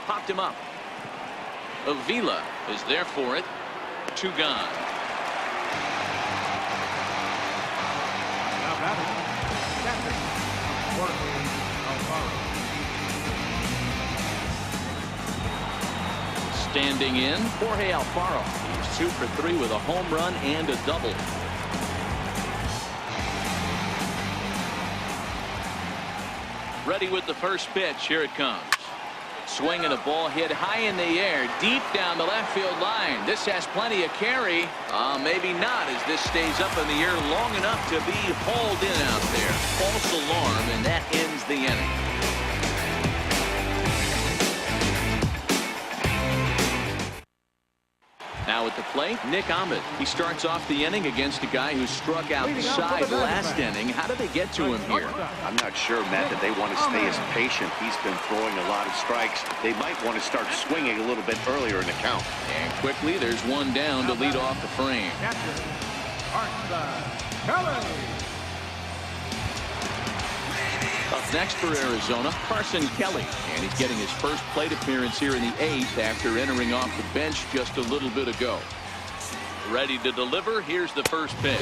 Popped him up. Avila is there for it. 2 gone. Now batting, captain, Jorge Alfaro. Standing in, Jorge Alfaro. He's 2 for 3 with a home run and a double. Ready with the first pitch. Here it comes. Swing and a ball hit high in the air, deep down the left field line. This has plenty of carry. Maybe not, as this stays up in the air long enough to be hauled in out there. False alarm, and that ends the inning. Now at the plate, Nick Ahmed. He starts off the inning against a guy who struck outside last inning. How did they get to him here? I'm not sure, Matt, that they want to stay as patient. He's been throwing a lot of strikes. They might want to start swinging a little bit earlier in the count. And quickly, there's one down to lead off the frame. Up next for Arizona, Carson Kelly. And he's getting his first plate appearance here in the 8th after entering off the bench just a little bit ago. Ready to deliver. Here's the first pitch.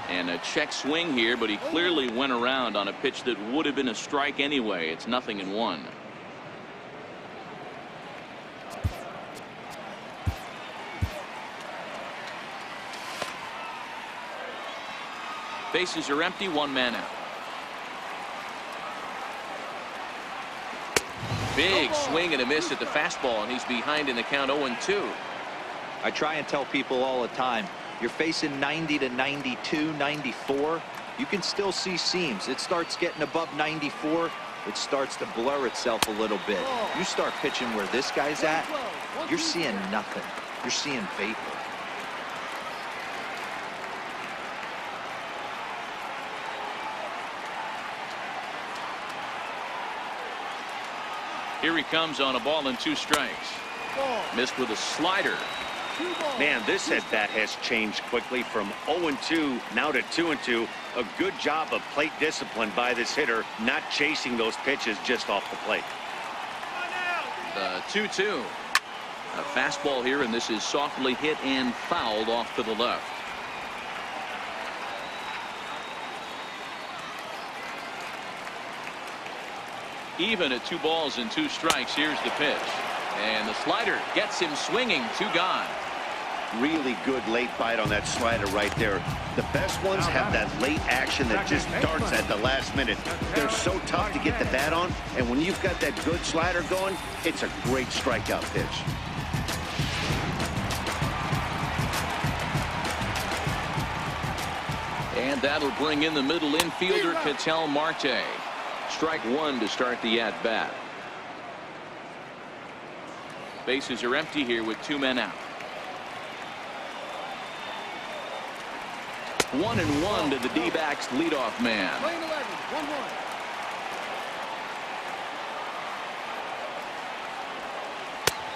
And a check swing here, but he clearly went around on a pitch that would have been a strike anyway. It's 0-1. Bases are empty, one man out. Big swing and a miss at the fastball, and he's behind in the count 0-2. I try and tell people all the time, you're facing 90 to 92, 94. You can still see seams. It starts getting above 94. It starts to blur itself a little bit. You start pitching where this guy's at, you're seeing nothing. You're seeing vapor. Here he comes on a ball and 2 strikes. Missed with a slider. Man, this at-bat has changed quickly from 0-2 now to 2-2. A good job of plate discipline by this hitter, not chasing those pitches just off the plate. The 2-2. A fastball here, and this is softly hit and fouled off to the left. Even at 2 balls and 2 strikes. Here's the pitch, and the slider gets him swinging. 2 gone. Really good late bite on that slider right there. The best ones have that late action that just darts at the last minute. They're so tough to get the bat on, and when you've got that good slider going, it's a great strikeout pitch. And that'll bring in the middle infielder, Ketel Marte. Strike 1 to start the at-bat. Bases are empty here with 2 men out. 1-1 to the D-backs leadoff man. Lane 11,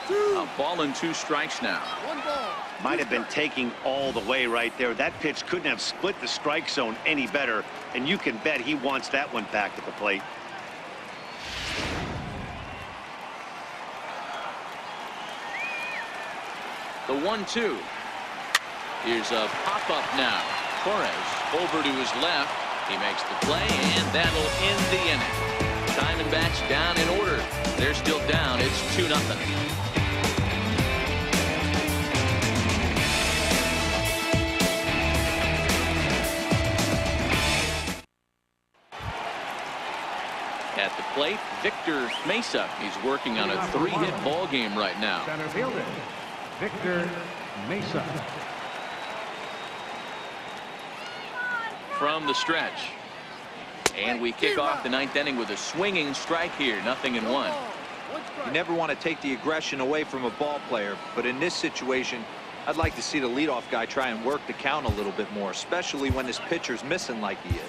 1-1. A ball and 2 strikes now. 1 ball. Might have been taking all the way right there. That pitch couldn't have split the strike zone any better, and you can bet he wants that one back at the plate. The 1-2. Here's a pop-up now. Torres over to his left. He makes the play, and that'll end the inning. Diamondbacks down in order. They're still down. It's 2-0. At the plate, Victor Mesa. He's working on a 3-hit ball game right now. Center fielder, Victor Mesa. From the stretch. And we kick off the 9th inning with a swinging strike here. 0-1. You never want to take the aggression away from a ball player, but in this situation, I'd like to see the leadoff guy try and work the count a little bit more, especially when his pitcher's missing like he is.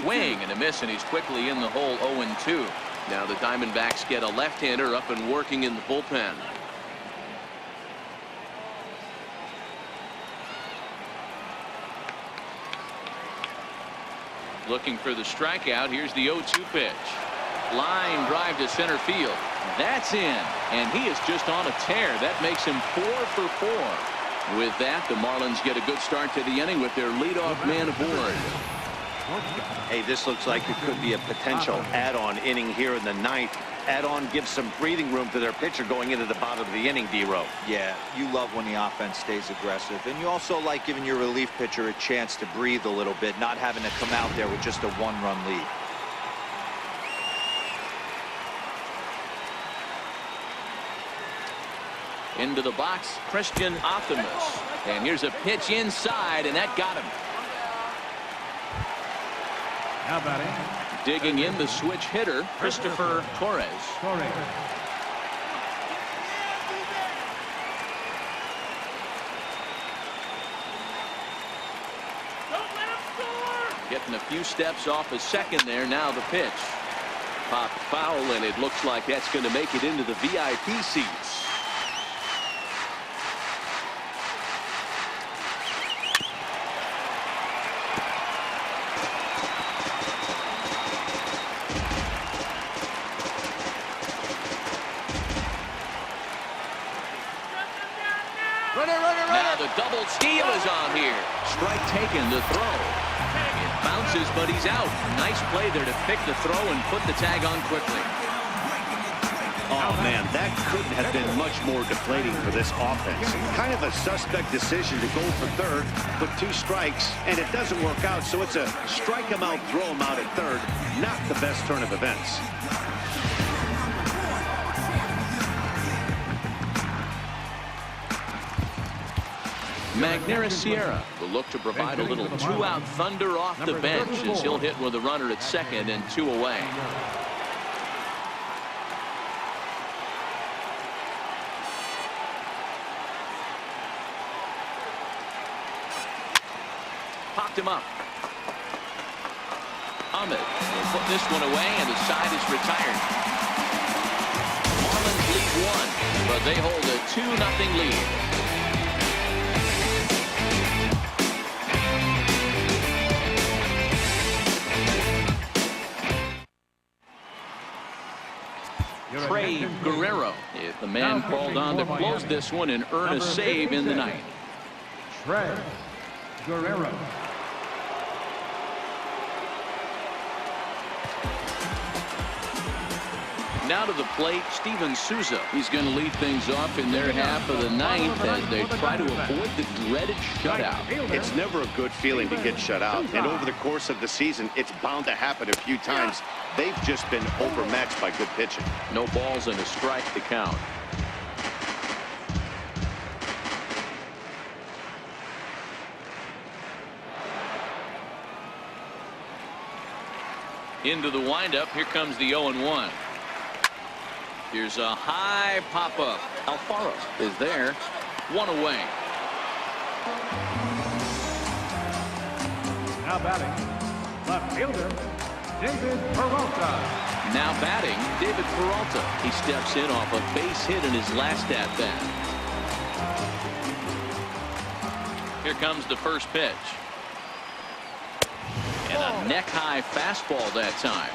Swing and a miss, and he's quickly in the hole. 0-2. Now the Diamondbacks get a left-hander up and working in the bullpen. Looking for the strikeout. Here's the 0-2 pitch. Line drive to center field. That's in, and he is just on a tear. That makes him 4 for 4. With that, the Marlins get a good start to the inning with their leadoff man aboard. Hey, this looks like it could be a potential add-on inning here in the 9th. Add-on gives some breathing room to their pitcher going into the bottom of the inning, D-Row. Yeah, you love when the offense stays aggressive, and you also like giving your relief pitcher a chance to breathe a little bit, not having to come out there with just a 1-run lead. Into the box, Christian Optimus. And here's a pitch inside, and that got him. Now batting. Digging in the switch hitter, Christopher Torres. Torres. Getting a few steps off his second there. Now the pitch. Popped foul, and it looks like that's going to make it into the VIP seats. Now the double steal is on here. Strike taken to throw. It bounces, but he's out. Nice play there to pick the throw and put the tag on quickly. Oh, man, that couldn't have been much more deflating for this offense. Kind of a suspect decision to go for third, put 2 strikes, and it doesn't work out, so it's a strike him out, throw him out at third. Not the best turn of events. Magneuris Sierra will look to provide a little 2-out thunder off the bench as he'll hit with a runner at second and 2 away. Popped him up. Ahmed will put this one away, and the side is retired. Marlins lead 1, but they hold a 2-0 lead. Trey Guerrero is the man called on to close this one and earn a save in the ninth. Trey Guerrero. Now to the plate, Steven Souza. He's going to lead things off in their half of the ninth as they try to avoid the dreaded shutout. It's never a good feeling to get shut out, and over the course of the season, it's bound to happen a few times. They've just been overmatched by good pitching. No balls and a strike to count. Into the windup. Here comes the 0-1. Here's a high pop-up. Alfaro is there. 1 away. Now batting, left fielder, David Peralta. Now batting, David Peralta. He steps in off a base hit in his last at-bat. Here comes the first pitch. And a neck-high fastball that time.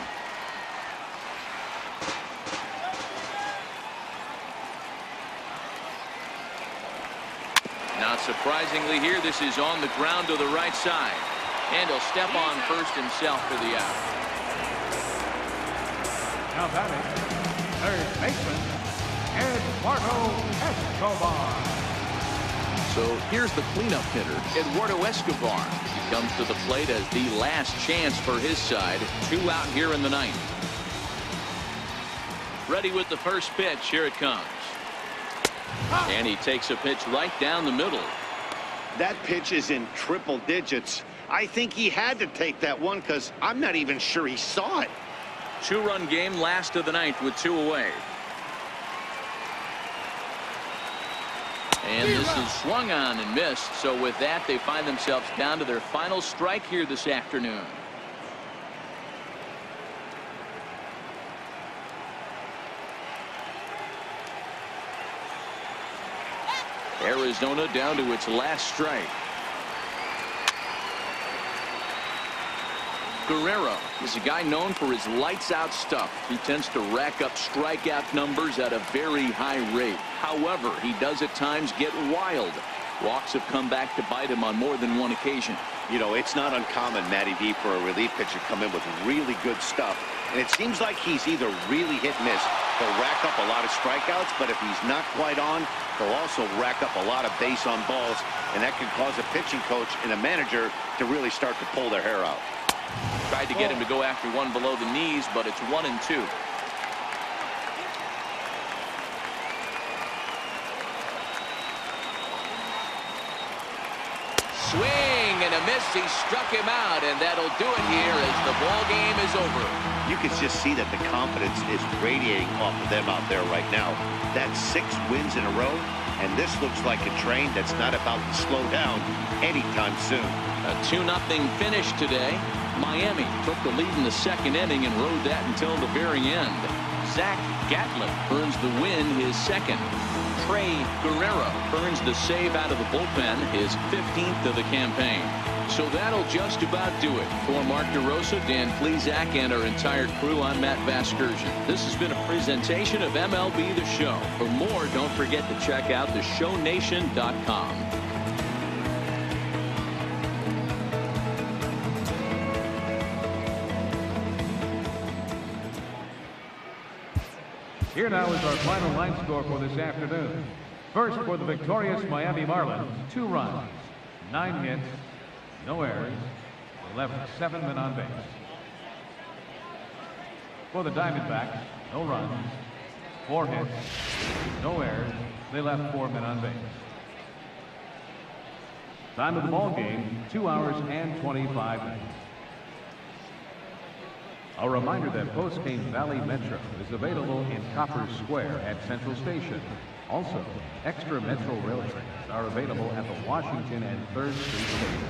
Not surprisingly here, this is on the ground to the right side. And he'll step on first himself for the out. Now batting, third baseman, Eduardo Escobar. So here's the cleanup hitter, Eduardo Escobar. He comes to the plate as the last chance for his side. 2 out here in the ninth. Ready with the first pitch. Here it comes. And he takes a pitch right down the middle. That pitch is in triple digits. I think he had to take that one because I'm not even sure he saw it. 2-run game, last of the ninth with 2 away. And this is swung on and missed. So with that, they find themselves down to their final strike here this afternoon. Arizona down to its last strike. Guerrero is a guy known for his lights-out stuff. He tends to rack up strikeout numbers at a very high rate. However, he does at times get wild. Walks have come back to bite him on more than one occasion. You know, it's not uncommon, Matty D, for a relief pitcher to come in with really good stuff. And it seems like he's either really hit and miss. He'll rack up a lot of strikeouts, but if he's not quite on, he'll also rack up a lot of base on balls. And that can cause a pitching coach and a manager to really start to pull their hair out. Tried to get him to go after one below the knees, but it's 1-2. Swing and a miss. He struck him out, and that'll do it here as the ball game is over. You can just see that the confidence is radiating off of them out there right now. That's 6 wins in a row, and this looks like a train that's not about to slow down anytime soon. A 2-0 finish today. Miami took the lead in the second inning and rode that until the very end. Zach Gatlin earns the win, his second. Trey Guerrero earns the save out of the bullpen, his 15th of the campaign. So that'll just about do it. For Mark DeRosa, Dan Plesac, and our entire crew, I'm Matt Vasgersian. This has been a presentation of MLB The Show. For more, don't forget to check out theshownation.com. Here now is our final line score for this afternoon. First, for the victorious Miami Marlins, 2 runs, 9 hits, no errors. They left 7 men on base. For the Diamondbacks, no runs, 4 hits, no errors. They left 4 men on base. Time of the ball game, 2 hours and 25 minutes. A reminder that post-game Valley Metro is available in Copper Square at Central Station. Also, extra Metro rail trains are available at the Washington and 3rd Street Station.